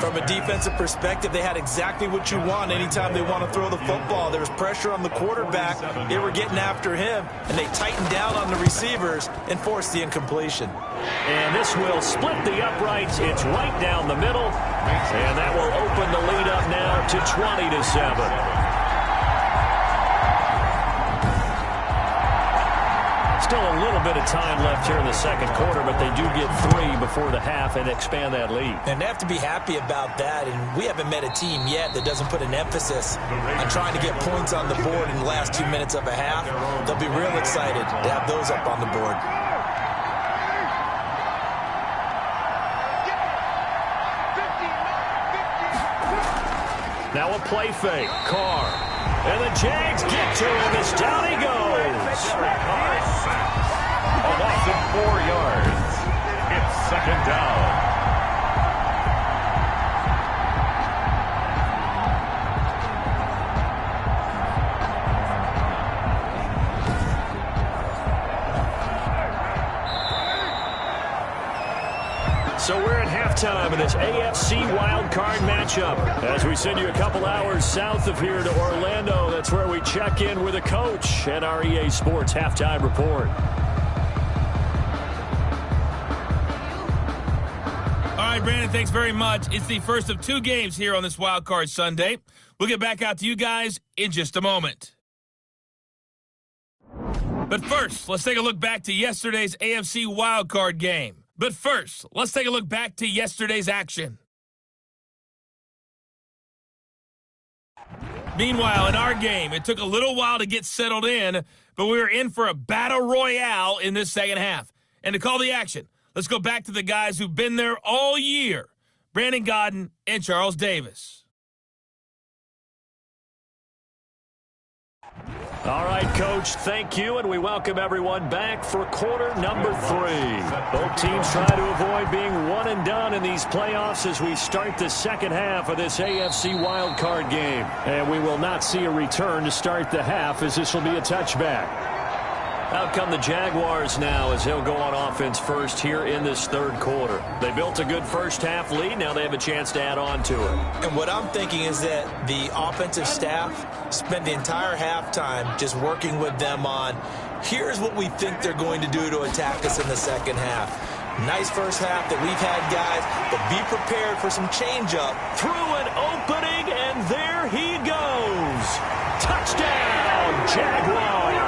Speaker 4: From a defensive perspective, they had exactly what you want anytime they want to throw the football. There was pressure on the quarterback. They were getting after him, and they tightened down on the receivers and forced the incompletion.
Speaker 2: And this will split the uprights. It's right down the middle. And that will open the lead up now to 20-7. Still a little bit of time left here in the second quarter, but they do get 3 before the half and expand that lead.
Speaker 3: And they have to be happy about that, and we haven't met a team yet that doesn't put an emphasis on trying to get points on the board in the last 2 minutes of a half. They'll be real excited to have those up on the board.
Speaker 2: Now a play fake. Carr. And the Jags get to him as down he goes.
Speaker 1: A loss of 4 yards. It's second down.
Speaker 2: So we're at halftime in this AFC wildcard matchup. As we send you a couple hours south of here to Orlando, that's where we check in with a coach at our EA Sports Halftime Report.
Speaker 6: All right, Brandon, thanks very much. It's the first of 2 games here on this wildcard Sunday. We'll get back out to you guys in just a moment. But first, let's take a look back to yesterday's AFC wildcard game. But first, let's take a look back to yesterday's action. Meanwhile, in our game, it took a little while to get settled in, but we were in for a battle royale in this second half. And to call the action, let's go back to the guys who've been there all year, Brandon Godden and Charles Davis.
Speaker 2: All right, Coach, thank you, and we welcome everyone back for quarter number 3. Both teams try to avoid being one and done in these playoffs as we start the second half of this AFC wildcard game. And we will not see a return to start the half, as this will be a touchback. Out come the Jaguars now as he'll go on offense first here in this third quarter. They built a good first half lead. Now they have a chance to add on to it.
Speaker 3: And what I'm thinking is that the offensive staff spent the entire halftime just working with them on, here's what we think they're going to do to attack us in the second half. Nice first half that we've had, guys, but be prepared for some change-up.
Speaker 2: Through an opening, and there he goes. Touchdown, Jaguars.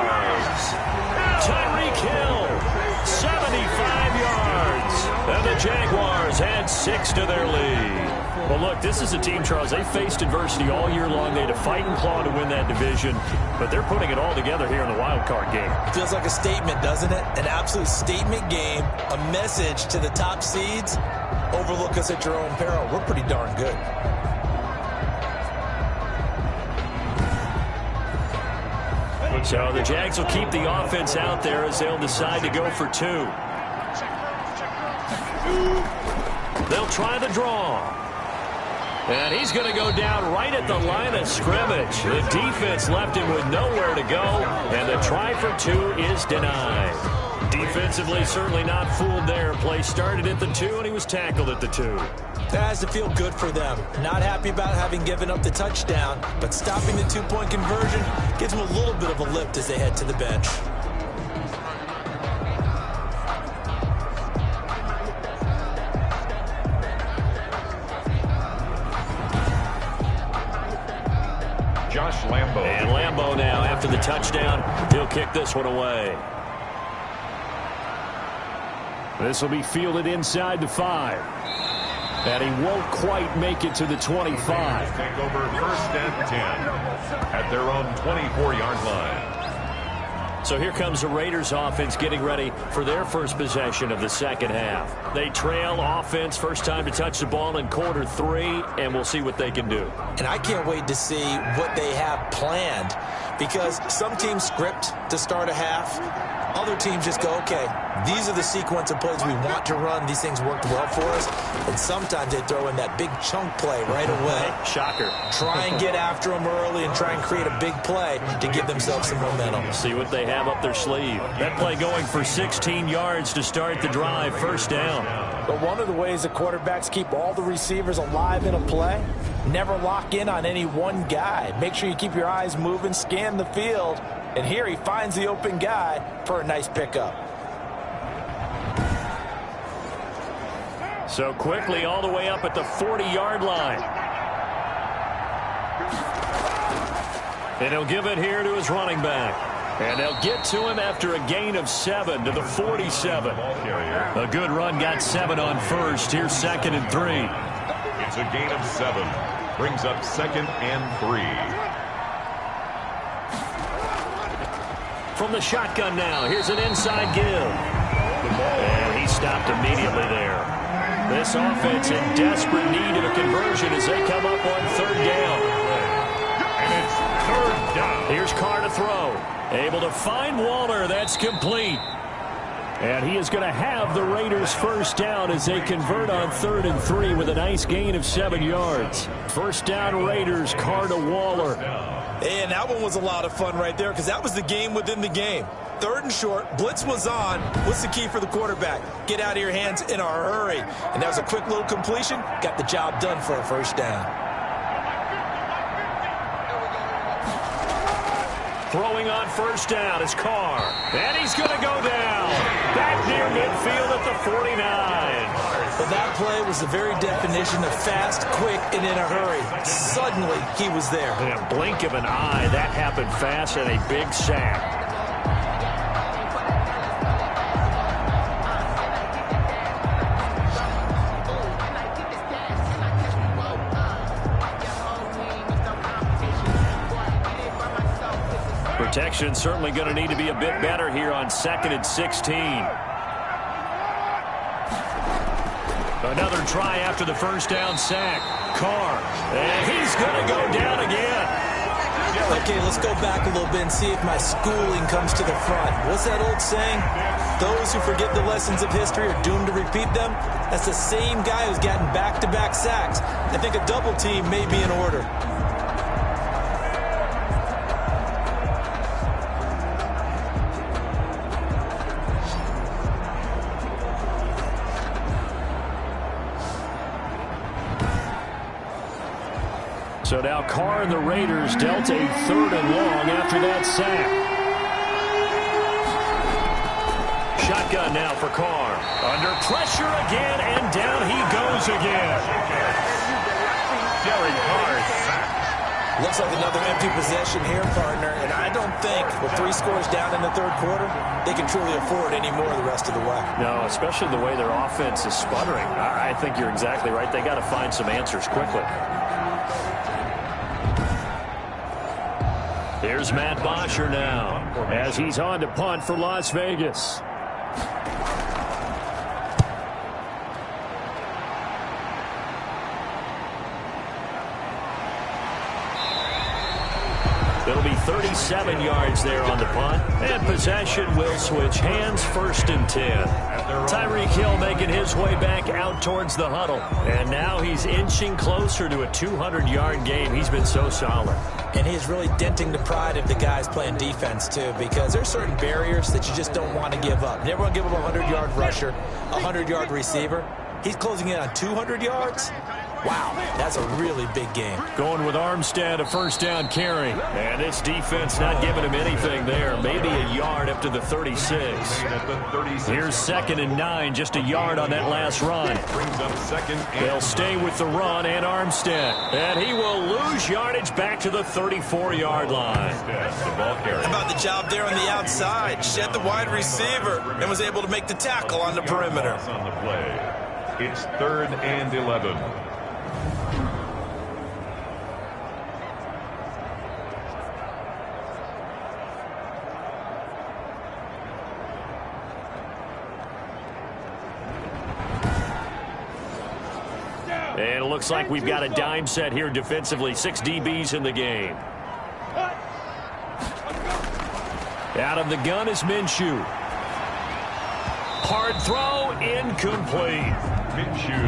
Speaker 2: Tyreek Hill, 75 yards. And the Jaguars add 6 to their lead. Well, look, this is a team, Charles, they faced adversity all year long. They had to fight and claw to win that division, but they're putting it all together here in the wild card game.
Speaker 3: Feels like a statement, doesn't it? An absolute statement game, a message to the top seeds. Overlook us at your own peril. We're pretty darn good.
Speaker 2: So the Jags will keep the offense out there as they'll decide to go for 2. They'll try the draw. And he's going to go down right at the line of scrimmage. The defense left him with nowhere to go, and the try for 2 is denied. Defensively, certainly not fooled there. Play started at the 2, and he was tackled at the 2.
Speaker 3: That has to feel good for them. Not happy about having given up the touchdown, but stopping the 2-point conversion gives them a little bit of a lift as they head to the bench.
Speaker 1: Josh Lambo.
Speaker 2: And Lambo now, after the touchdown, he'll kick this one away. This will be fielded inside the 5. And he won't quite make it to the 25.
Speaker 1: Take over first and 10 at their own 24-yard line.
Speaker 2: So here comes the Raiders offense getting ready for their first possession of the second half. They trail offense, first time to touch the ball in quarter 3, and we'll see what they can do.
Speaker 3: And I can't wait to see what they have planned, because some teams script to start a half. Other teams just go, okay, these are the sequence of plays we want to run. These things worked well for us. And sometimes they throw in that big chunk play right away.
Speaker 2: Shocker.
Speaker 3: Try and get after them early and try and create a big play to give themselves some momentum.
Speaker 2: See what they have up their sleeve. That play going for 16 yards to start the drive, first down.
Speaker 4: But one of the ways the quarterbacks keep all the receivers alive in a play, never lock in on any one guy. Make sure you keep your eyes moving, scan the field. And here he finds the open guy for a nice pickup.
Speaker 2: So quickly all the way up at the 40-yard line. And he'll give it here to his running back. And they'll get to him after a gain of 7 to the 47. A good run got 7 on first. Here's 2nd and 3.
Speaker 1: It's a gain of 7. Brings up 2nd and 3.
Speaker 2: From the shotgun now, here's an inside give. And he stopped immediately there. This offense in desperate need of a conversion as they come up on 3rd down.
Speaker 1: And it's 3rd down.
Speaker 2: Here's Carr to throw. Able to find Waller. That's complete. And he is going to have the Raiders' 1st down as they convert on 3rd and 3 with a nice gain of 7 yards. 1st down Raiders, Carr to Waller.
Speaker 3: And that one was a lot of fun right there because that was the game within the game. 3rd and short, blitz was on. What's the key for the quarterback? Get out of your hands in a hurry. And that was a quick little completion. Got the job done for a 1st down.
Speaker 2: Throwing on 1st down is Carr. And he's going to go down. Back near midfield at the 49.
Speaker 3: But that play was the very definition of fast, quick, and in a hurry. Suddenly, he was there.
Speaker 2: In a blink of an eye, that happened fast and a big sack. Protection certainly going to need to be a bit better here on 2nd and 16. Another try after the 1st down sack. Carr. And he's going to go down again.
Speaker 3: Okay, let's go back a little bit and see if my schooling comes to the front. What's that old saying? Those who forget the lessons of history are doomed to repeat them. That's the same guy who's gotten back-to-back sacks. I think a double team may be in order.
Speaker 2: So now Carr and the Raiders dealt a 3rd and long after that sack. Shotgun now for Carr. Under pressure again, and down he goes again.
Speaker 1: Derek Carr sacked.
Speaker 3: Looks like another empty possession here, partner. And I don't think with 3 scores down in the 3rd quarter, they can truly afford any more the rest of the way.
Speaker 2: No, especially the way their offense is sputtering. I think you're exactly right. They got to find some answers quickly. Here's Matt Bosher now as he's on to punt for Las Vegas. It'll be 37 yards there on the punt, and possession will switch hands, 1st and 10. Tyreek Hill making his way back out towards the huddle, and now he's inching closer to a 200-yard game. He's been so solid.
Speaker 3: And he's really denting the pride of the guys playing defense, too, because there's certain barriers that you just don't want to give up. You never want to give up a 100-yard rusher, a 100-yard receiver. He's closing in on 200 yards. Wow, that's a really big game.
Speaker 2: Going with Armstead, a 1st down carry. And this defense not giving him anything there. Maybe a yard up to the 36. Here's 2nd and 9, just a yard on that last run.
Speaker 1: Brings up 2nd.
Speaker 2: They'll stay with the run and Armstead. And he will lose yardage back to the 34-yard line.
Speaker 3: How about the job there on the outside? Shed the wide receiver and was able to make the tackle on the perimeter.
Speaker 1: On the play. It's 3rd and 11.
Speaker 2: And it looks like we've got a dime set here defensively. 6 DBs in the game. Out of the gun is Minshew. Hard throw, incomplete.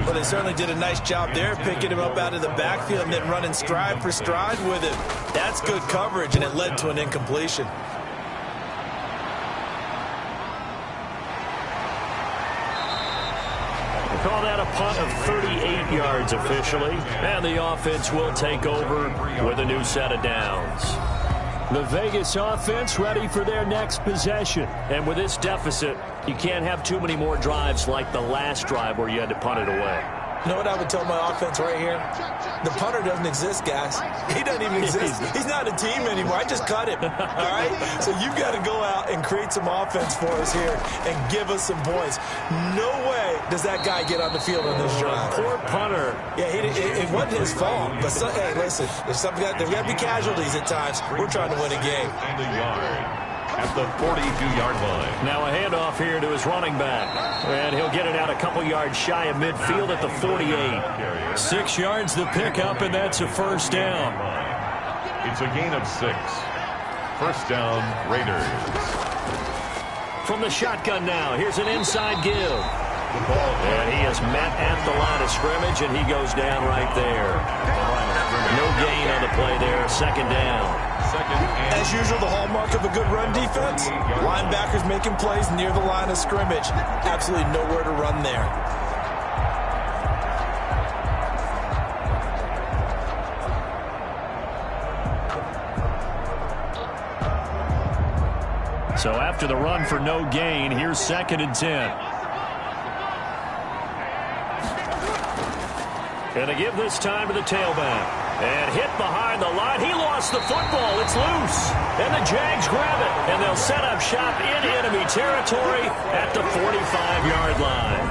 Speaker 3: Well, they certainly did a nice job there, picking him up out of the backfield and then running stride for stride with him. That's good coverage, and it led to an incompletion.
Speaker 2: Call that a punt of 38 yards officially. And the offense will take over with a new set of downs. The Vegas offense ready for their next possession. And with this deficit, you can't have too many more drives like the last drive where you had to punt it away.
Speaker 3: You know what I would tell my offense right here? The punter doesn't exist, guys. He doesn't even exist. He's not a team anymore. I just cut him, all right? So you've got to go out and create some offense for us here and give us some points. No way does that guy get on the field on this drive.
Speaker 2: Poor punter.
Speaker 3: Yeah, it wasn't his fault. But, hey, listen, there's got to be casualties at times. We're trying to win a game.
Speaker 1: And a yard at the 42-yard line.
Speaker 2: Now a handoff here to his running back. And he'll get it out a couple yards shy of midfield at the 48. 6 yards the pickup, and that's a first down.
Speaker 1: It's a gain of 6. First down, Raiders.
Speaker 2: From the shotgun now, here's an inside give. And he is met at the line of scrimmage, and he goes down right there. No gain on the play there. Second down.
Speaker 3: As usual, the hallmark of a good run defense, linebackers making plays near the line of scrimmage. Absolutely nowhere to run there.
Speaker 2: So after the run for no gain, here's 2nd and 10. And to give this time to the tailback. And hit behind the line. He lost the football. It's loose. And the Jags grab it. And they'll set up shop in enemy territory at the 45-yard line.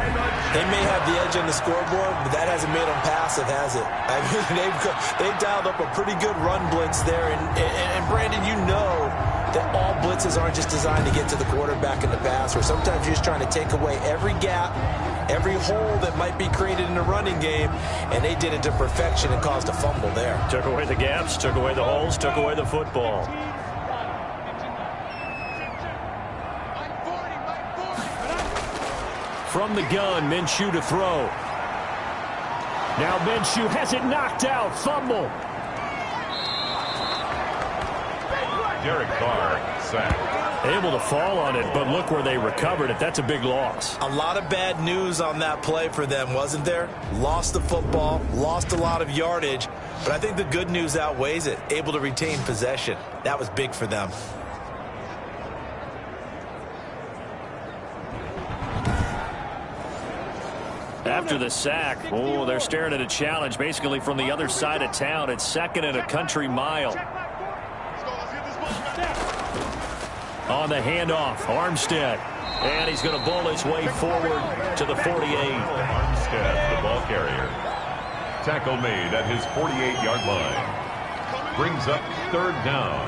Speaker 3: They may have the edge on the scoreboard, but that hasn't made them passive, has it? I mean, they've dialed up a pretty good run blitz there. And Brandon, you know that all blitzes aren't just designed to get to the quarterback in the pass, or sometimes you're just trying to take away every gap, every hole that might be created in the running game, and they did it to perfection and caused a fumble there.
Speaker 2: Took away the gaps, took away the holes, took away the football. From the gun, Minshew to throw. Now Minshew has it knocked out. Fumble.
Speaker 1: Derek Carr, sacked.
Speaker 2: Able to fall on it, but look where they recovered it. That's a big loss.
Speaker 3: A lot of bad news on that play for them, wasn't there? Lost the football, lost a lot of yardage, but I think the good news outweighs it. Able to retain possession. That was big for them.
Speaker 2: After the sack, they're staring at a challenge basically from the other side of town. It's 2nd and a country mile. On the handoff, Armstead. And he's going to bowl his way forward to the 48.
Speaker 1: Armstead, the ball carrier. Tackle made at his 48-yard line. Brings up 3rd down.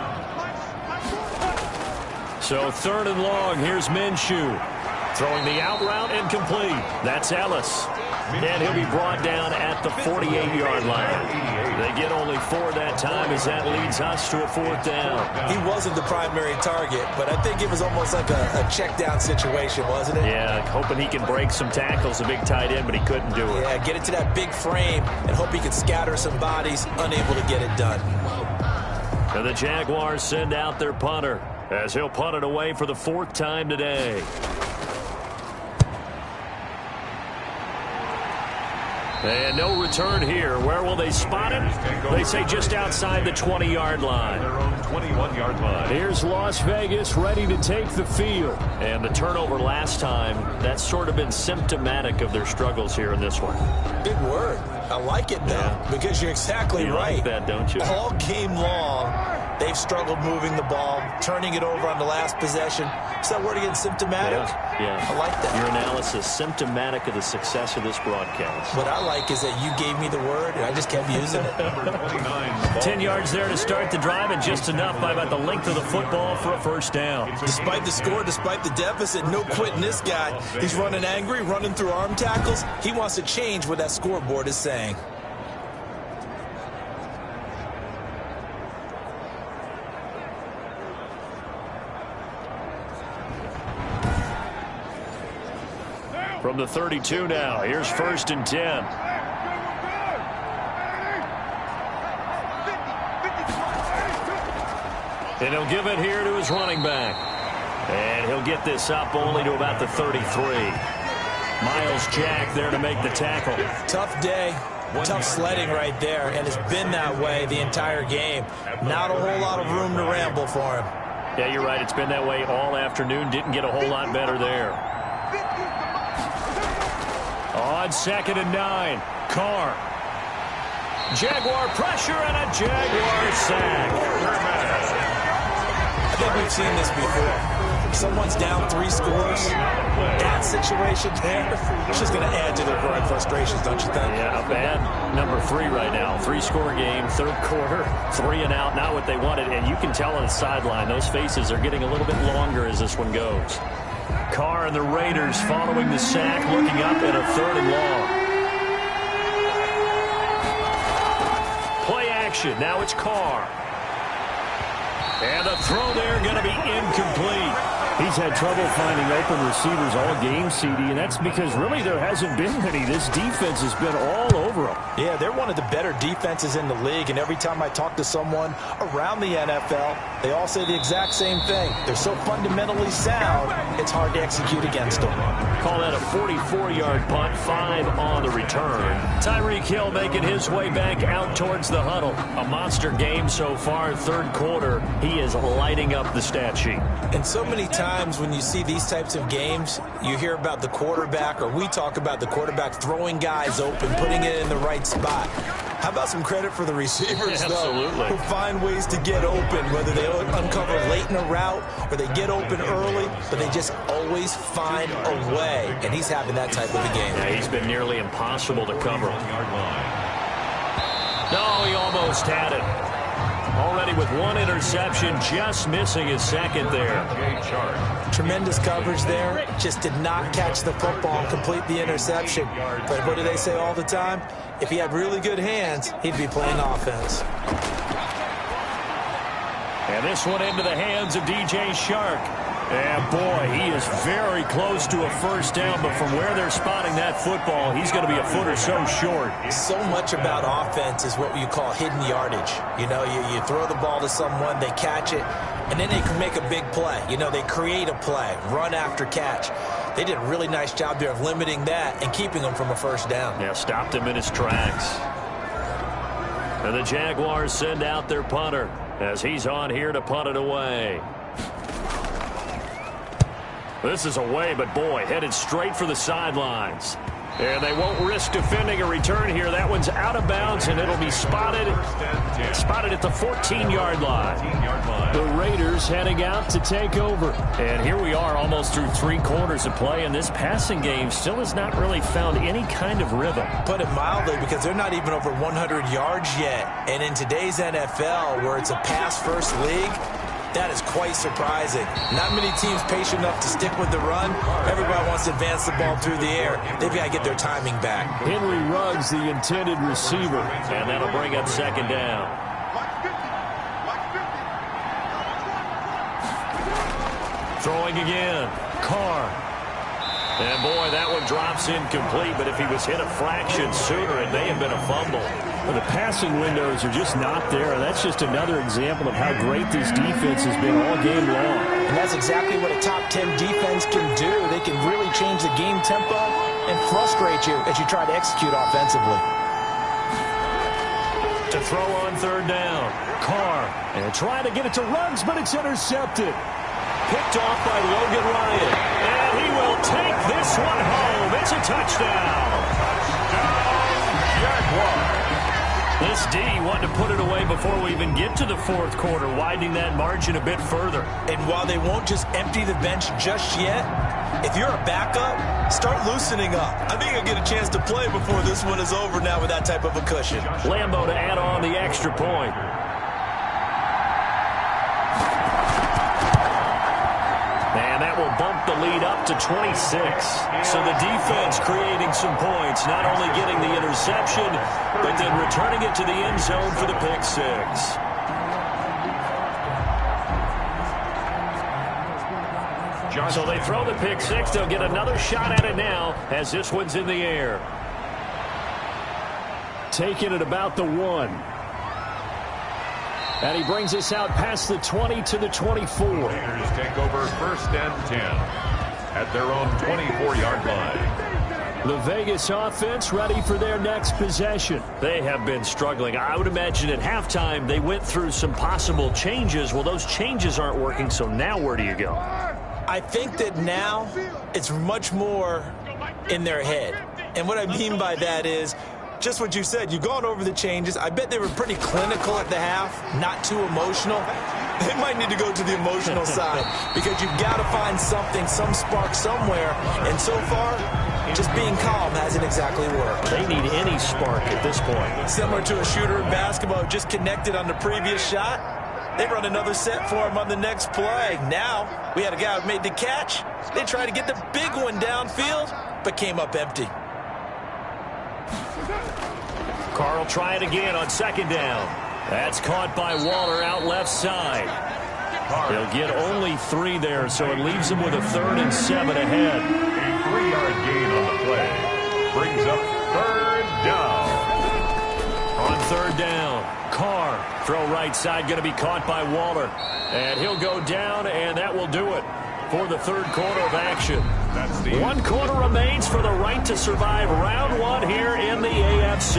Speaker 2: So 3rd and long, here's Minshew. Throwing the out route and complete. That's Ellis. And he'll be brought down at the 48-yard line. They get only 4 that time as that leads us to a 4th down.
Speaker 3: He wasn't the primary target, but I think it was almost like a check down situation, wasn't it?
Speaker 2: Yeah, hoping he can break some tackles, a big tight end, but he couldn't do it.
Speaker 3: Yeah, get it to that big frame and hope he can scatter some bodies, unable to get it done.
Speaker 2: And the Jaguars send out their punter as he'll punt it away for the 4th time today. And no return here. Where will they spot him? They say just outside the 20-yard line.
Speaker 1: Their own 21-yard line.
Speaker 2: Here's Las Vegas ready to take the field. And the turnover last time, that's sort of been symptomatic of their struggles here in this one.
Speaker 3: Big word. I like it, though, because you're exactly right.
Speaker 2: You like that, don't you?
Speaker 3: All game long, they've struggled moving the ball, turning it over on the last possession. Is that word again, symptomatic?
Speaker 2: Yeah.
Speaker 3: I like that.
Speaker 2: Your analysis, symptomatic of the success of this broadcast.
Speaker 3: What I like is that you gave me the word, and I just kept using it.
Speaker 1: Number 29.
Speaker 2: 10 yards there to start the drive, and just enough by about the length of the football for a first down.
Speaker 3: Despite the score, despite the deficit, no quitting this guy. He's running angry, running through arm tackles. He wants to change what that scoreboard is saying.
Speaker 2: From the 32 now, here's 1st and 10. And he'll give it here to his running back. And he'll get this up only to about the 33. Miles Jack there to make the tackle.
Speaker 3: Tough day. Tough sledding right there, and it's been that way the entire game. Not a whole lot of room to ramble for him.
Speaker 2: Yeah, you're right. It's been that way all afternoon. Didn't get a whole lot better there. On 2nd and 9, Carr. Jaguar pressure and a Jaguar sack.
Speaker 3: I think we've seen this before. Someone's down 3 scores. That situation there, it's just going to add to their growing frustrations, don't you think?
Speaker 2: Yeah, a bad number 3 right now. 3-score game, 3rd quarter, 3 and out, not what they wanted. And you can tell on the sideline, those faces are getting a little bit longer as this one goes. Carr and the Raiders following the sack, looking up at a 3rd and long. Play action, now it's Carr. And the throw there going to be incomplete.
Speaker 7: He's had trouble finding open receivers all game, CD, and that's because really there hasn't been many. This defense has been all over them.
Speaker 4: Yeah, they're one of the better defenses in the league, and every time I talk to someone around the NFL, they all say the exact same thing. They're so fundamentally sound, it's hard to execute against them.
Speaker 2: Call that a 44-yard punt, 5 on the return. Tyreek Hill making his way back out towards the huddle. A monster game so far, 3rd quarter. He is lighting up the stat sheet.
Speaker 3: And so many times when you see these types of games, you hear about the quarterback, or we talk about the quarterback throwing guys open, putting it in the right spot. How about some credit for the receivers, though, who find ways to get open, whether they uncover late in a route or they get open early, but they just always find a way. And he's having that type of a game.
Speaker 2: Yeah, he's been nearly impossible to cover. No, he almost had it. Already with 1 interception, just missing his 2nd there.
Speaker 3: Tremendous coverage there. Just did not catch the football and complete the interception. But what do they say all the time? If he had really good hands, he'd be playing offense.
Speaker 2: And this one into the hands of DJ Shark. And boy, he is very close to a 1st down, but from where they're spotting that football, he's going to be a foot or so short.
Speaker 3: So much about offense is what you call hidden yardage. You know, you throw the ball to someone, they catch it, and then they can make a big play. You know, they create a play, run after catch. They did a really nice job there of limiting that and keeping him from a 1st down.
Speaker 2: Yeah, stopped him in his tracks. And the Jaguars send out their punter as he's on here to punt it away. This is away, but boy, headed straight for the sidelines. And they won't risk defending a return here. That one's out of bounds, and it'll be spotted at the 14-yard line. The Raiders heading out to take over. And here we are almost through 3 quarters of play, and this passing game still has not really found any kind of rhythm.
Speaker 3: Put it mildly, because they're not even over 100 yards yet. And in today's NFL, where it's a pass-first league, that is quite surprising. Not many teams patient enough to stick with the run. Everybody wants to advance the ball through the air. They've got to get their timing back.
Speaker 2: Henry Ruggs, the intended receiver. And that'll bring up 2nd down. Throwing again. Carr. And boy, that one drops incomplete, but if he was hit a fraction sooner, it may have been a fumble.
Speaker 7: Well, the passing windows are just not there. That's just another example of how great this defense has been all game long.
Speaker 4: And that's exactly what a top 10 defense can do. They can really change the game tempo and frustrate you as you try to execute offensively.
Speaker 2: To throw on 3rd down. Carr. And trying to get it to Ruggs, but it's intercepted. Picked off by Logan Ryan. And he will take this one home. It's a touchdown. Jaguars. This D wanted to put it away before we even get to the 4th quarter, widening that margin a bit further.
Speaker 3: And while they won't just empty the bench just yet, if you're a backup, start loosening up. I think you'll get a chance to play before this one is over now with that type of a cushion.
Speaker 2: Lambo to add on the extra point. And that will bump the lead up to 26. So the defense creating some points, not only getting the interception, but then returning it to the end zone for the pick 6. So they throw the pick 6. They'll get another shot at it now as this one's in the air.
Speaker 7: Taking it about the 1. And he brings us out past the 20 to the 24.
Speaker 1: Raiders take over 1st and 10 at their own 24-yard line.
Speaker 7: The Vegas offense ready for their next possession.
Speaker 2: They have been struggling. I would imagine at halftime they went through some possible changes. Well, those changes aren't working, so now where do you go?
Speaker 3: I think that now it's much more in their head. And what I mean by that is just what you said. You've gone over the changes. I bet they were pretty clinical at the half, not too emotional. They might need to go to the emotional side because you've got to find something, some spark somewhere. And so far, just being calm hasn't exactly worked.
Speaker 2: They need any spark at this point.
Speaker 3: Similar to a shooter in basketball who just connected on the previous shot. They run another set for him on the next play. Now, we had a guy who made the catch. They tried to get the big one downfield, but came up empty.
Speaker 2: Carr will try it again on second down. That's caught by Waller out left side. He'll get only 3 there, so it leaves him with a 3rd and 7 ahead.
Speaker 1: A 3-yard gain on the play brings up 3rd down.
Speaker 2: On 3rd down, Carr, throw right side, going to be caught by Waller. And he'll go down, and that will do it for the 3rd quarter of action. 1 quarter remains for the right to survive round 1 here in the AFC.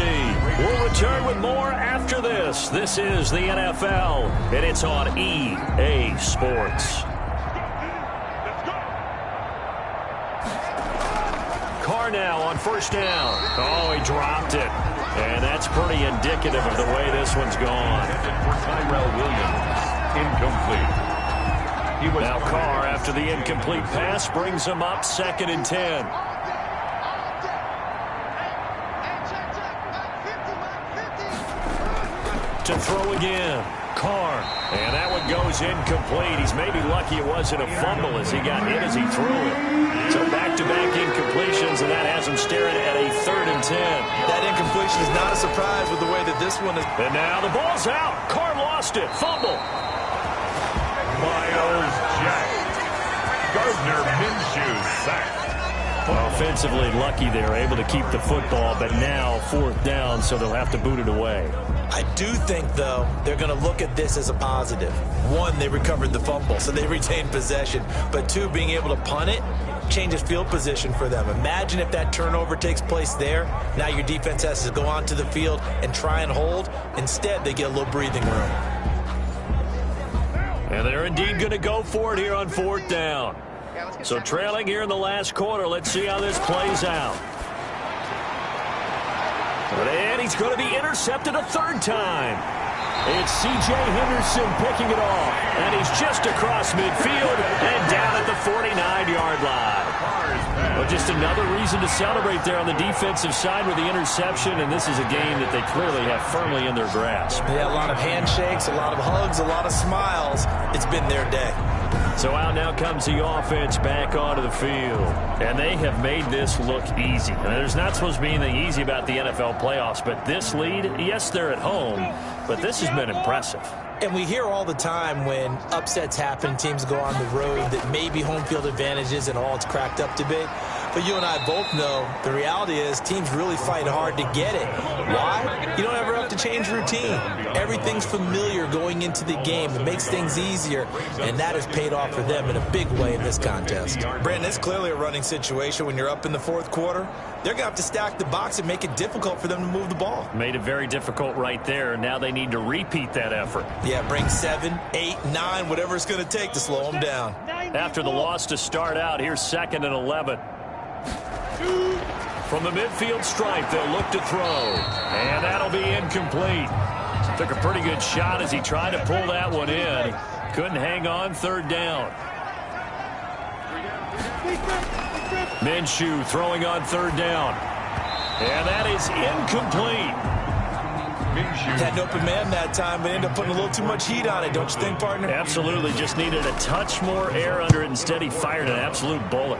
Speaker 2: We'll return with more after this. This is the NFL, and it's on EA Sports. Carr now on 1st down. Oh, he dropped it. And that's pretty indicative of the way this one's gone.
Speaker 1: For Tyrell Williams, incomplete.
Speaker 2: Now Carr, after the incomplete pass, brings him up 2nd and 10. To throw again. Carr. And that one goes incomplete. He's maybe lucky it wasn't a fumble as he got hit as he threw it. So back-to-back incompletions, and that has him staring at a 3rd and 10.
Speaker 3: That incompletion is not a surprise with the way that this one is.
Speaker 2: And now the ball's out. Carr lost it. Fumble.
Speaker 1: Miles Jack. Gardner Minshew sacked.
Speaker 2: Offensively lucky they're able to keep the football, but now 4th down, so they'll have to boot it away.
Speaker 3: I do think, though, they're going to look at this as a positive. 1, they recovered the fumble, so they retained possession. But 2, being able to punt it changes field position for them. Imagine if that turnover takes place there. Now your defense has to go onto the field and try and hold. Instead, they get a little breathing room.
Speaker 2: And they're indeed going to go for it here on 4th down. So trailing here in the last quarter, let's see how this plays out. And he's going to be intercepted a 3rd time. It's C.J. Henderson picking it off. And he's just across midfield and down at the 49-yard line. Well, just another reason to celebrate there on the defensive side with the interception, and this is a game that they clearly have firmly in their grasp.
Speaker 3: Yeah, a lot of handshakes, a lot of hugs, a lot of smiles. It's been their day.
Speaker 2: So out now comes the offense back onto the field. And they have made this look easy. I mean, there's not supposed to be anything easy about the NFL playoffs, but this lead, yes, they're at home, but this has been impressive.
Speaker 3: And we hear all the time when upsets happen, teams go on the road, that maybe home field advantage isn't all it's cracked up to be. But you and I both know the reality is teams really fight hard to get it. Why? You don't ever have to change routine. Everything's familiar going into the game. It makes things easier, and that has paid off for them in a big way in this contest. Brandon, it's clearly a running situation when you're up in the 4th quarter. They're going to have to stack the box and make it difficult for them to move the ball.
Speaker 2: Made it very difficult right there. Now they need to repeat that effort.
Speaker 3: Yeah, bring 7, 8, 9, whatever it's going to take to slow them down.
Speaker 2: After the loss to start out, here's 2nd and 11. From the midfield stripe, they'll look to throw. And that'll be incomplete. Took a pretty good shot as he tried to pull that one in. Couldn't hang on 3rd down. Minshew throwing on 3rd down. And that is incomplete.
Speaker 3: Had an open man that time, but ended up putting a little too much heat on it, don't you think, partner?
Speaker 2: Absolutely. Just needed a touch more air under it. Instead, he fired an absolute bullet.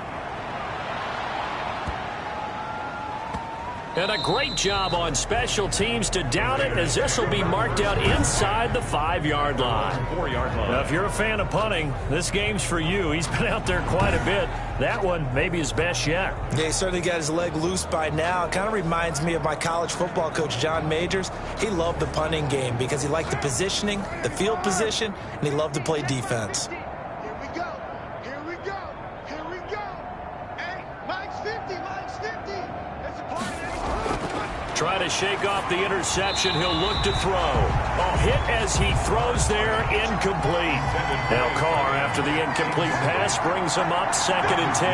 Speaker 2: And a great job on special teams to down it, as this will be marked out inside the 5-yard line.
Speaker 1: 4-yard line.
Speaker 2: Now, if you're a fan of punting, this game's for you. He's been out there quite a bit. That one maybe his best yet.
Speaker 3: Yeah, he certainly got his leg loose by now. It kind of reminds me of my college football coach, John Majors. He loved the punting game because he liked the positioning, the field position, and he loved to play defense.
Speaker 5: Here we go. Here we go. Here we go. Hey, Mike's 50. Mike's 50. It's a party.
Speaker 2: Try to shake off the interception. He'll look to throw. A hit as he throws there, incomplete. Now Carr, after the incomplete pass, brings him up 2nd and 10.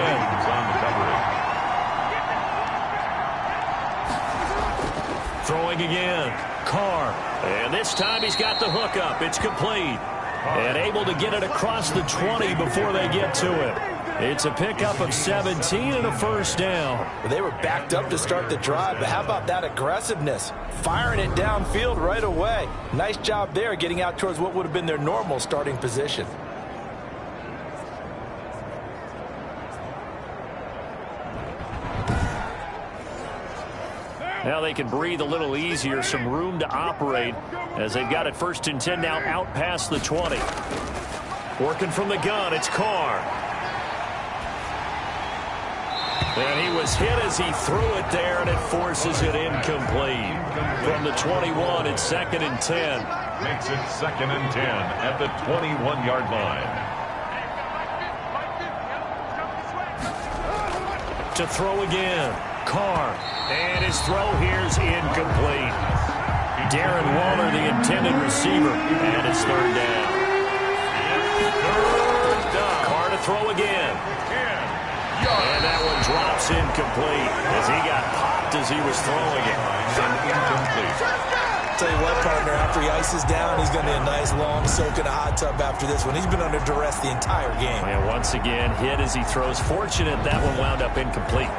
Speaker 2: Throwing again. Carr. And this time he's got the hook up. It's complete. And able to get it across the 20 before they get to it. It's a pickup of 17 and a first down.
Speaker 4: Well, they were backed up to start the drive, but how about that aggressiveness? Firing it downfield right away. Nice job there getting out towards what would have been their normal starting position.
Speaker 2: Now they can breathe a little easier, some room to operate as they've got it 1st and 10 now out past the 20. Working from the gun, it's Carr. And he was hit as he threw it there, and it forces it incomplete. From the 21, it's 2nd and 10.
Speaker 1: Makes it 2nd and 10 at the 21-yard line.
Speaker 2: To throw again, Carr. And his throw here's incomplete. Darren Waller, the intended receiver, and it's 3rd down. Carr to throw again. And that one drops incomplete as he got popped as he was throwing it.
Speaker 4: Tell you what, partner, after he ices down, he's going to need a nice long soak in a hot tub after this one. He's been under duress the entire game.
Speaker 2: And once again, hit as he throws. Fortunate that one wound up incomplete.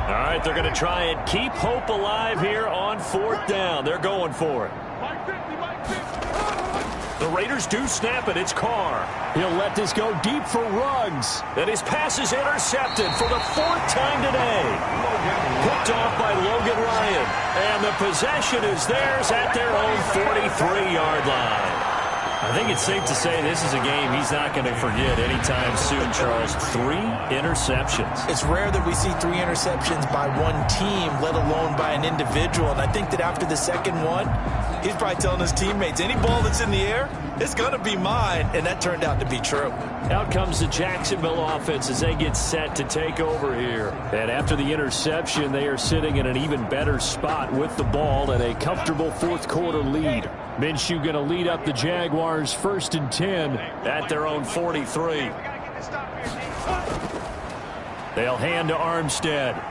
Speaker 2: All right, they're going to try and keep hope alive here on 4th down. They're going for it. The Raiders do snap it. It's Carr. He'll let this go deep for Ruggs. And his pass is intercepted for the 4th time today. Picked off by Logan Ryan. And the possession is theirs at their own 43-yard line. I think it's safe to say this is a game he's not going to forget anytime soon, Charles. 3 interceptions.
Speaker 4: It's rare that we see 3 interceptions by one team, let alone by an individual. And I think that after the second one, he's probably telling his teammates, any ball that's in the air, it's going to be mine. And that turned out to be true.
Speaker 2: Out comes the Jacksonville offense as they get set to take over here. And after the interception, they are sitting in an even better spot with the ball and a comfortable 4th quarter lead. Minshew going to lead up the Jaguars 1st and 10 at their own 43. They'll hand to Armstead.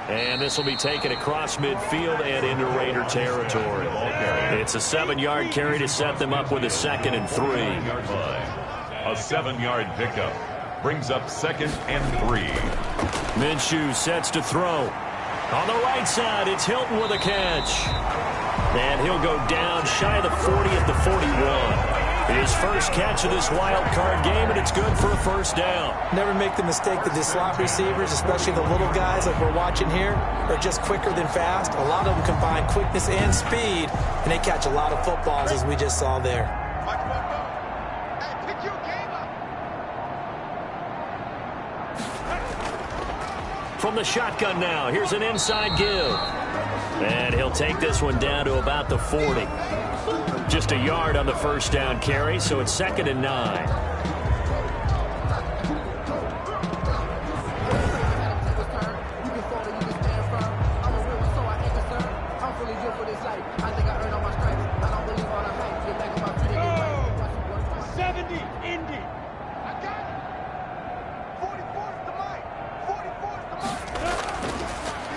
Speaker 2: And this will be taken across midfield and into Raider territory. It's a 7-yard carry to set them up with a 2nd and 3.
Speaker 1: A 7-yard pickup brings up 2nd and 3.
Speaker 2: Minshew sets to throw. On the right side, it's Hilton with a catch. And he'll go down shy of the 40 at the 41. His first catch of this wild card game, and it's good for a 1st down.
Speaker 4: Never make the mistake that the slot receivers, especially the little guys like we're watching here, are just quicker than fast. A lot of them combine quickness and speed, and they catch a lot of footballs, as we just saw there.
Speaker 2: From the shotgun now, here's an inside give. And he'll take this one down to about the 40. Just a yard on the 1st down carry, so it's 2nd and 9.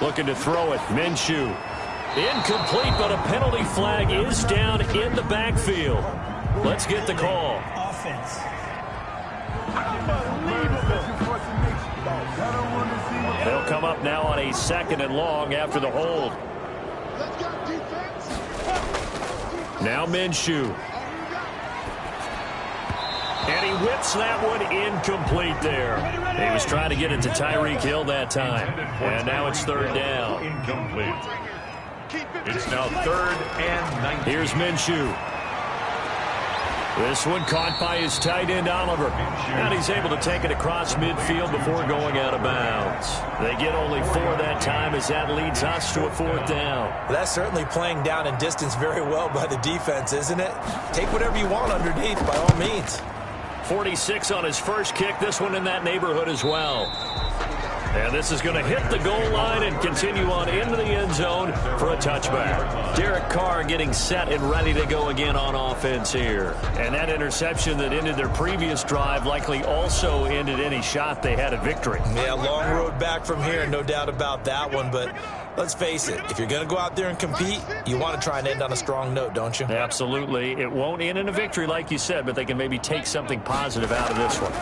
Speaker 2: Looking to throw it, Minshew. Incomplete, but a penalty flag is down in the backfield. Let's get the call.
Speaker 5: Offense.
Speaker 2: They'll come up now on a 2nd and long after the hold. Now Minshew. And he whips that one incomplete there. He was trying to get it to Tyreek Hill that time. And now it's 3rd down.
Speaker 1: Incomplete. It's now 3rd and 19.
Speaker 2: Here's Minshew. This one caught by his tight end, Oliver. And he's able to take it across midfield before going out of bounds. They get only 4 that time as that leads us to a 4th down.
Speaker 4: Well, that's certainly playing down in distance very well by the defense, isn't it? Take whatever you want underneath, by all means.
Speaker 2: 46 on his first kick. This one in that neighborhood as well. And this is going to hit the goal line and continue on into the end zone for a touchback. Derek Carr getting set and ready to go again on offense here. And that interception that ended their previous drive likely also ended any shot they had at victory.
Speaker 4: Yeah, long road back from here, no doubt about that one. But
Speaker 3: Let's face it, if you're going to go out there and compete, you want to try and end on a strong note, don't you?
Speaker 2: Absolutely. It won't end in a victory like you said, but they can maybe take something positive out of this one.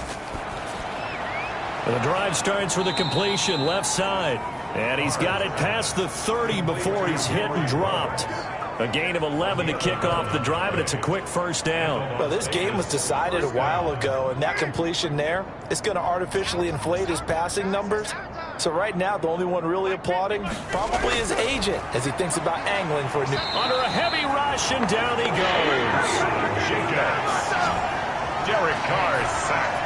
Speaker 2: The drive starts with a completion left side. And he's got it past the 30 before he's hit and dropped. A gain of 11 to kick off the drive, and it's a quick first down.
Speaker 4: Well, this game was decided a while ago, and that completion there is going to artificially inflate his passing numbers. So right now, the only one really applauding probably his agent as he thinks about angling for a new...
Speaker 2: Under a heavy rush, and down he goes.
Speaker 1: Jags. Derek Carr sacked.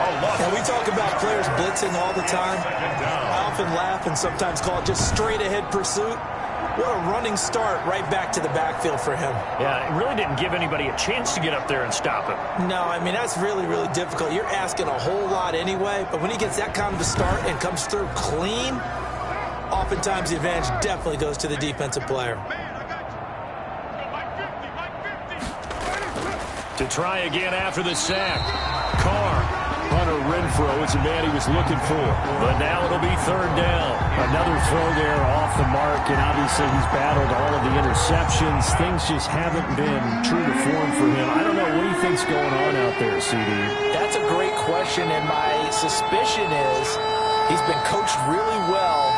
Speaker 4: And we talk about players blitzing all the time. I often laugh and sometimes call it just straight-ahead pursuit. What a running start right back to the backfield for him.
Speaker 2: Yeah, it really didn't give anybody a chance to get up there and stop him.
Speaker 4: No, I mean, that's really, really difficult. You're asking a whole lot anyway, but when he gets that kind of a start and comes through clean, oftentimes the advantage definitely goes to the defensive player.
Speaker 2: To try again after the sack. Carr. Hunter Renfrow is the man he was looking for. But now it'll be third down.
Speaker 7: Another throw there off the mark, and obviously he's battled all of the interceptions. Things just haven't been true to form for him. I don't know what he thinks going on out there, CD.
Speaker 4: That's a great question, and my suspicion is he's been coached really well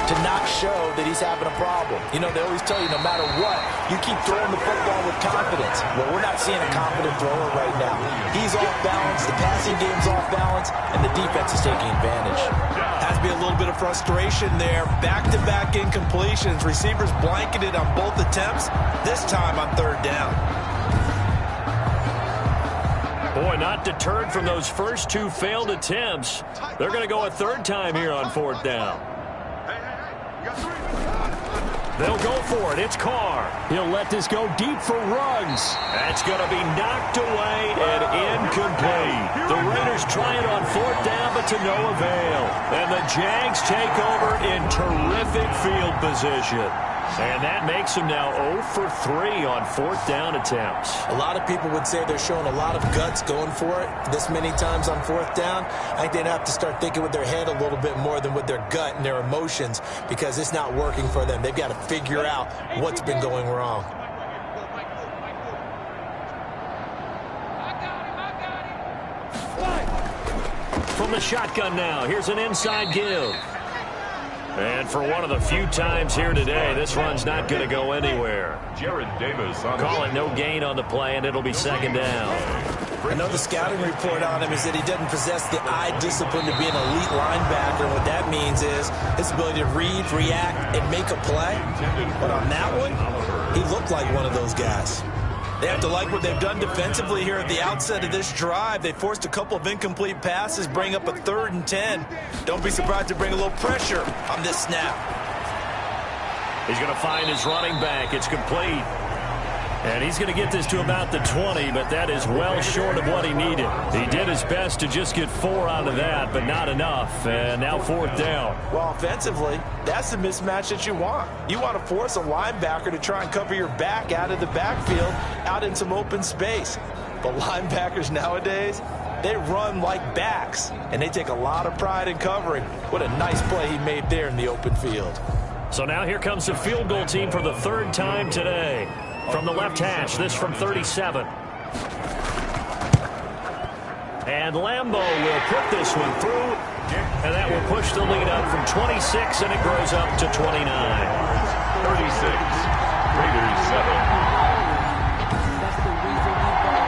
Speaker 4: to not show that he's having a problem. You know, they always tell you no matter what, you keep throwing the football with confidence. Well, we're not seeing a confident thrower right now. He's off balance, the passing game's off balance, and the defense is taking advantage. Has to be a little bit of frustration there. Back-to-back incompletions. Receivers blanketed on both attempts, this time on third down.
Speaker 2: Boy, not deterred from those first two failed attempts. They're going to go a third time here on fourth down. They'll go for it. It's Carr.
Speaker 7: He'll let this go deep for Ruggs.
Speaker 2: That's going to be knocked away and incomplete. The Raiders try it on fourth down, but to no avail. And the Jags take over in terrific field position. And that makes them now 0 for 3 on fourth down attempts.
Speaker 4: A lot of people would say they're showing a lot of guts going for it this many times on fourth down. I think they'd have to start thinking with their head a little bit more than with their gut and their emotions because it's not working for them. They've got to figure out what's been going wrong.
Speaker 2: From the shotgun now, here's an inside give. And for one of the few times here today, this run's not going to go anywhere.
Speaker 1: Jared Davis
Speaker 2: Call it no gain on the play, and it'll be second down.
Speaker 4: I know the scouting report on him is that he doesn't possess the eye discipline to be an elite linebacker. What that means is his ability to read, react, and make a play. But on that one, he looked like one of those guys. They have to like what they've done defensively here at the outset of this drive. They forced a couple of incomplete passes, bring up a 3rd and 10. Don't be surprised to bring a little pressure on this snap.
Speaker 2: He's going to find his running back. It's complete. And he's going to get this to about the 20, but that is well short of what he needed. He did his best to just get 4 out of that, but not enough. And now fourth down.
Speaker 4: Well, offensively, that's the mismatch that you want. You want to force a linebacker to try and cover your back out of the backfield, out in some open space. But linebackers nowadays, they run like backs, and they take a lot of pride in covering. What a nice play he made there in the open field.
Speaker 2: So now here comes the field goal team for the 3rd time today. From the left hash, this from 37. And Lambeau will put this one through, and that will push the lead up from 26, and it grows up to 29.
Speaker 1: 36. Raiders 7.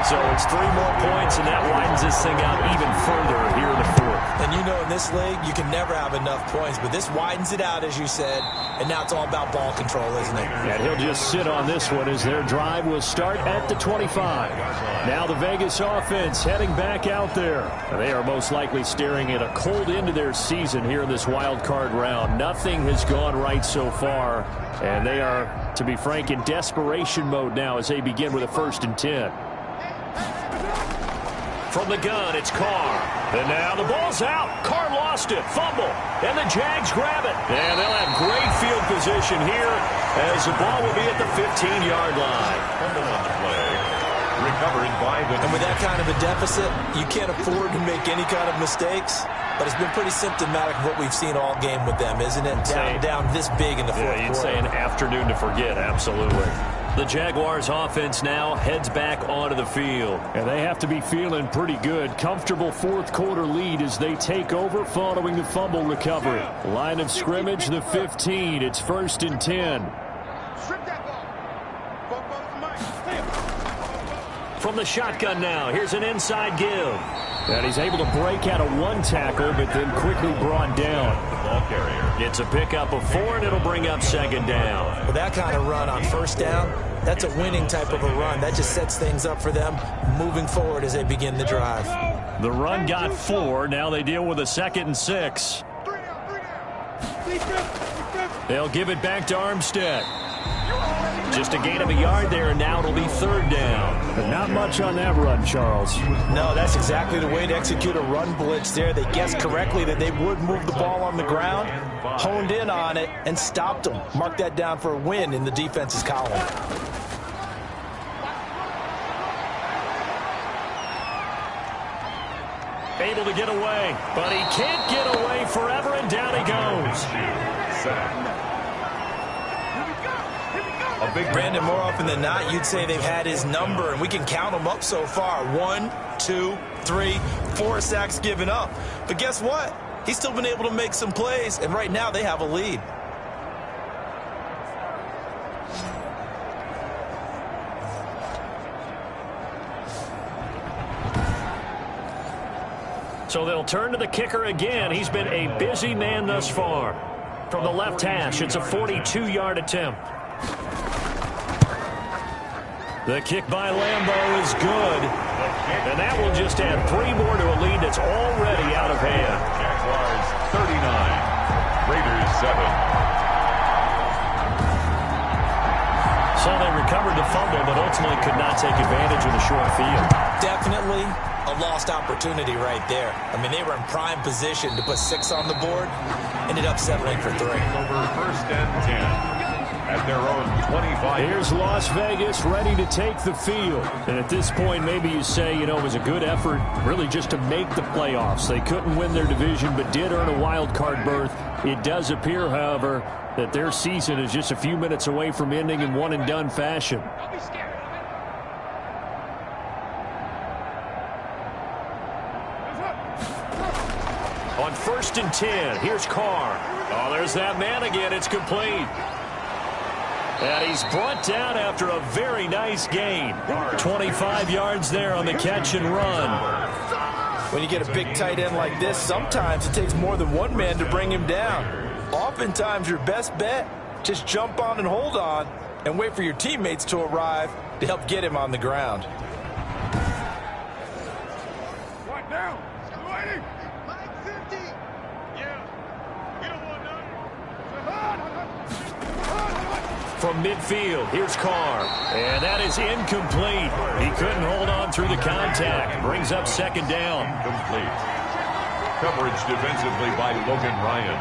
Speaker 2: So it's 3 more points, and that widens this thing out even further here in the 4th.
Speaker 4: And you know in this league, you can never have enough points, but this widens it out, as you said, and now it's all about ball control, isn't it?
Speaker 7: And he'll just sit on this one as their drive will start at the 25. Now the Vegas offense heading back out there. They are most likely staring at a cold end to their season here in this wild card round. Nothing has gone right so far, and they are, to be frank, in desperation mode now as they begin with a 1st and 10.
Speaker 2: From the gun, it's Carr. And now the ball's out. Carr lost it. Fumble. And the Jags grab it. And they'll have great field position here as the ball will be at the 15-yard line.
Speaker 1: Fumble on the play. Recovered by the...
Speaker 4: And with that kind of a deficit, you can't afford to make any kind of mistakes.
Speaker 3: but it's been pretty symptomatic of what we've seen all game with them, isn't it? Down this big in the fourth quarter.
Speaker 7: You'd say an afternoon to forget, absolutely.
Speaker 2: The Jaguars offense now heads back onto the field.
Speaker 7: And they have to be feeling pretty good. Comfortable fourth quarter lead as they take over following the fumble recovery. Line of scrimmage, the 15. It's 1st and 10.
Speaker 2: From the shotgun now, here's an inside give.
Speaker 7: And he's able to break out of one tackle, but then quickly brought down.
Speaker 1: Ball carrier.
Speaker 2: It's a pickup of 4, and it'll bring up 2nd down.
Speaker 3: With that kind of run on 1st down, that's a winning type of a run. That just sets things up for them moving forward as they begin the drive.
Speaker 7: The run got 4. Now they deal with a 2nd and 6. They'll give it back to Armstead.
Speaker 2: Just a gain of a yard there, and now it'll be 3rd down.
Speaker 7: But not much on that run, Charles.
Speaker 4: No, that's exactly the way to execute a run blitz there. They guessed correctly that they would move the ball on the ground, honed in on it, and stopped them. Mark that down for a win in the defense's column.
Speaker 2: Able to get away, but he can't get away forever, and down he goes.
Speaker 3: Brandon, more often than not, you'd say they've had his number, and we can count them up so far. 1, 2, 3, 4 sacks given up. But guess what? He's still been able to make some plays, and right now they have a lead.
Speaker 2: So they'll turn to the kicker again. He's been a busy man thus far. From the left hash, it's a 42-yard attempt. The kick by Lambeau is good. And that will just add 3 more to a lead that's already out of hand.
Speaker 1: Jaguars 39. Raiders 7.
Speaker 2: So they recovered the fumble, but ultimately could not take advantage of the short field.
Speaker 3: Definitely a lost opportunity right there. I mean, they were in prime position to put 6 on the board. Ended up settling for 3.
Speaker 1: Over 1st and 10. At their own 25.
Speaker 7: Here's Las Vegas ready to take the field. And at this point, maybe you say, it was a good effort really just to make the playoffs. They couldn't win their division but did earn a wild card berth. It does appear, however, that their season is just a few minutes away from ending in one-and-done fashion.
Speaker 2: On 1st and 10, here's Carr. Oh, there's that man again. It's complete. And he's brought down after a very nice gain. 25 yards there on the catch and run.
Speaker 4: When you get a big tight end like this, sometimes it takes more than one man to bring him down. Oftentimes, your best bet, just jump on and hold on and wait for your teammates to arrive to help get him on the ground.
Speaker 5: Right now. Waiting. Line 50. Yeah. We don't want none.
Speaker 2: From midfield, here's Carr. And that is incomplete. He couldn't hold on through the contact. Brings up 2nd down.
Speaker 1: Complete. Coverage defensively by Logan Ryan.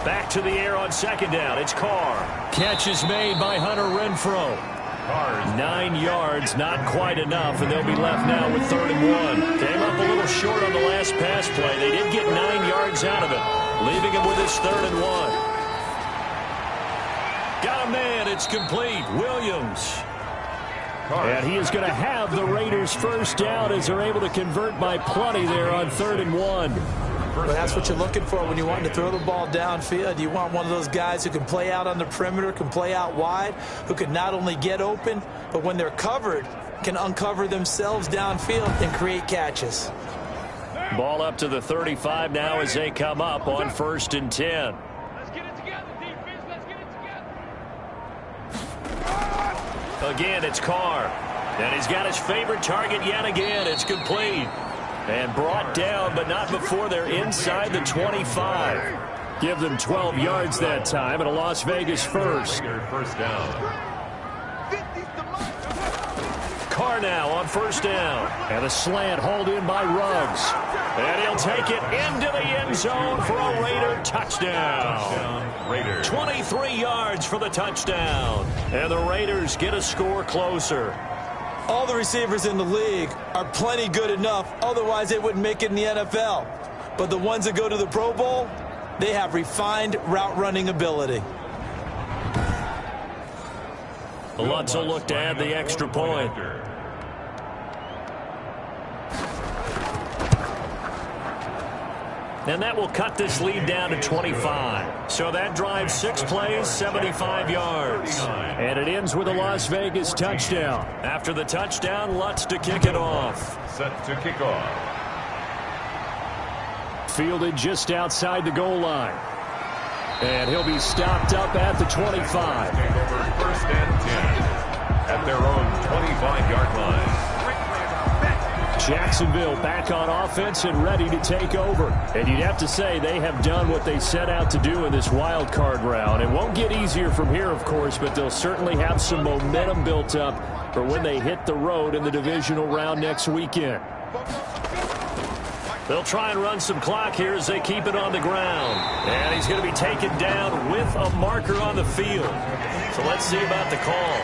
Speaker 2: Back to the air on 2nd down. It's Carr. Catch is made by Hunter Renfrow. 9 yards, not quite enough, and they'll be left now with 3rd and 1. Came up a little short on the last pass play. They did get 9 yards out of it, leaving him with his 3rd and 1. Got a man. It's complete. Williams.
Speaker 7: And he is going to have the Raiders' 1st down as they're able to convert by plenty there on 3rd and 1.
Speaker 3: Well, that's what you're looking for when you want to throw the ball downfield. You want one of those guys who can play out on the perimeter, can play out wide, who can not only get open, but when they're covered, can uncover themselves downfield and create catches.
Speaker 2: Ball up to the 35 now as they come up on 1st and 10.
Speaker 5: Let's get it together, defense. Let's get it together.
Speaker 2: Again, it's Carr. And he's got his favorite target yet again. It's complete. And brought down, but not before they're inside the 25.
Speaker 7: Give them 12 yards that time, and a Las Vegas 1st.
Speaker 1: 1st down.
Speaker 2: Carr now on 1st down.
Speaker 7: And a slant hauled in by Ruggs.
Speaker 2: And he'll take it into the end zone for a Raider touchdown.
Speaker 1: Raiders.
Speaker 2: 23 yards for the touchdown. And the Raiders get a score closer.
Speaker 3: All the receivers in the league are plenty good enough, otherwise they wouldn't make it in the NFL. But the ones that go to the Pro Bowl, they have refined route running ability.
Speaker 2: Lutz will look to add the extra point. And that will cut this lead down to 25. So that drives 6 plays, 75 yards. And it ends with a Las Vegas touchdown. After the touchdown, Lutz to kick it off.
Speaker 1: Set to kick off.
Speaker 7: Fielded just outside the goal line. And he'll be stopped up at the 25.
Speaker 1: First and 10 at their own 25-yard line.
Speaker 7: Jacksonville back on offense and ready to take over. And you'd have to say they have done what they set out to do in this wild card round. It won't get easier from here, of course, but they'll certainly have some momentum built up for when they hit the road in the divisional round next weekend.
Speaker 2: They'll try and run some clock here as they keep it on the ground. And he's going to be taken down with a marker on the field. So let's see about the call.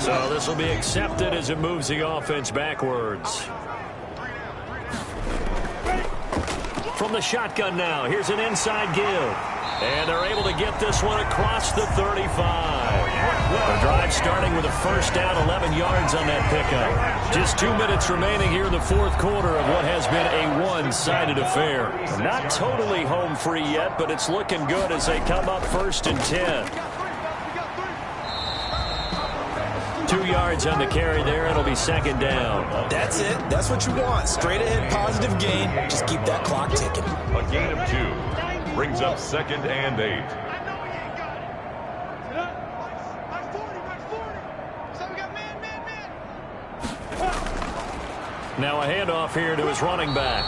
Speaker 2: So this will be accepted as it moves the offense backwards. From the shotgun now, here's an inside give. And they're able to get this one across the 35. The drive starting with a first down, 11 yards on that pickup. Just 2 minutes remaining here in the fourth quarter of what has been a one-sided affair. Not totally home free yet, but it's looking good as they come up first and 10. 2 yards on the carry there. It'll be second down.
Speaker 3: That's it. That's what you want. Straight ahead, positive gain. Just keep that clock ticking.
Speaker 1: A gain of 2 brings up second and 8.
Speaker 2: Now a handoff here to his running back.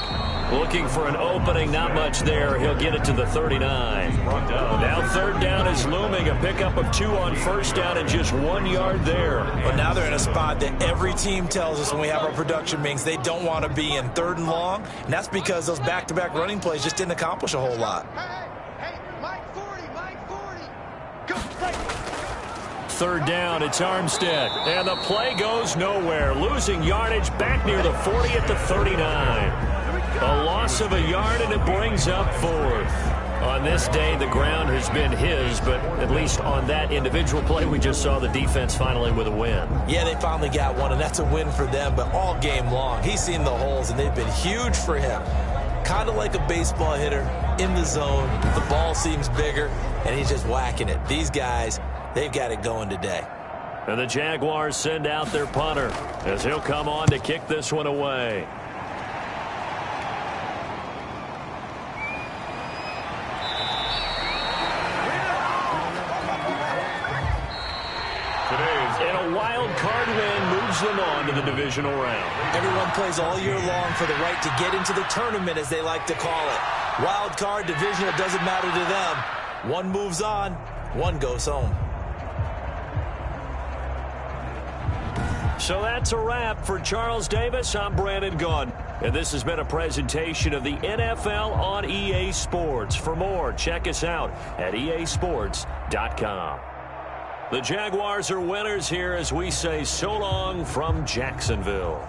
Speaker 2: Looking for an opening, not much there. He'll get it to the 39. Now third down is looming. A pickup of 2 on first down and just 1 yard there.
Speaker 3: But now they're in a spot that every team tells us when we have our production meetings they don't want to be in, third and long. And that's because those back-to-back running plays just didn't accomplish a whole lot.
Speaker 5: Hey, Mike 40, Mike 40. Go, play.
Speaker 2: Third down, it's Armstead. And the play goes nowhere. Losing yardage back near the 40 at the 39. A loss of a yard, and it brings up fourth. On this day, the ground has been his, but at least on that individual play, we just saw the defense finally with a win.
Speaker 3: Yeah, they finally got one, and that's a win for them, but all game long, he's seen the holes, and they've been huge for him. Kind of like a baseball hitter in the zone. The ball seems bigger, and he's just whacking it. These guys, they've got it going today.
Speaker 2: And the Jaguars send out their punter as he'll come on to kick this one away. And a wild card win moves them on to the divisional round.
Speaker 3: Everyone plays all year long for the right to get into the tournament, as they like to call it. Wild card, divisional, doesn't matter to them. One moves on, one goes home.
Speaker 2: So that's a wrap for Charles Davis. I'm Brandon Gaudin. And this has been a presentation of the NFL on EA Sports. For more, check us out at easports.com. The Jaguars are winners here as we say so long from Jacksonville.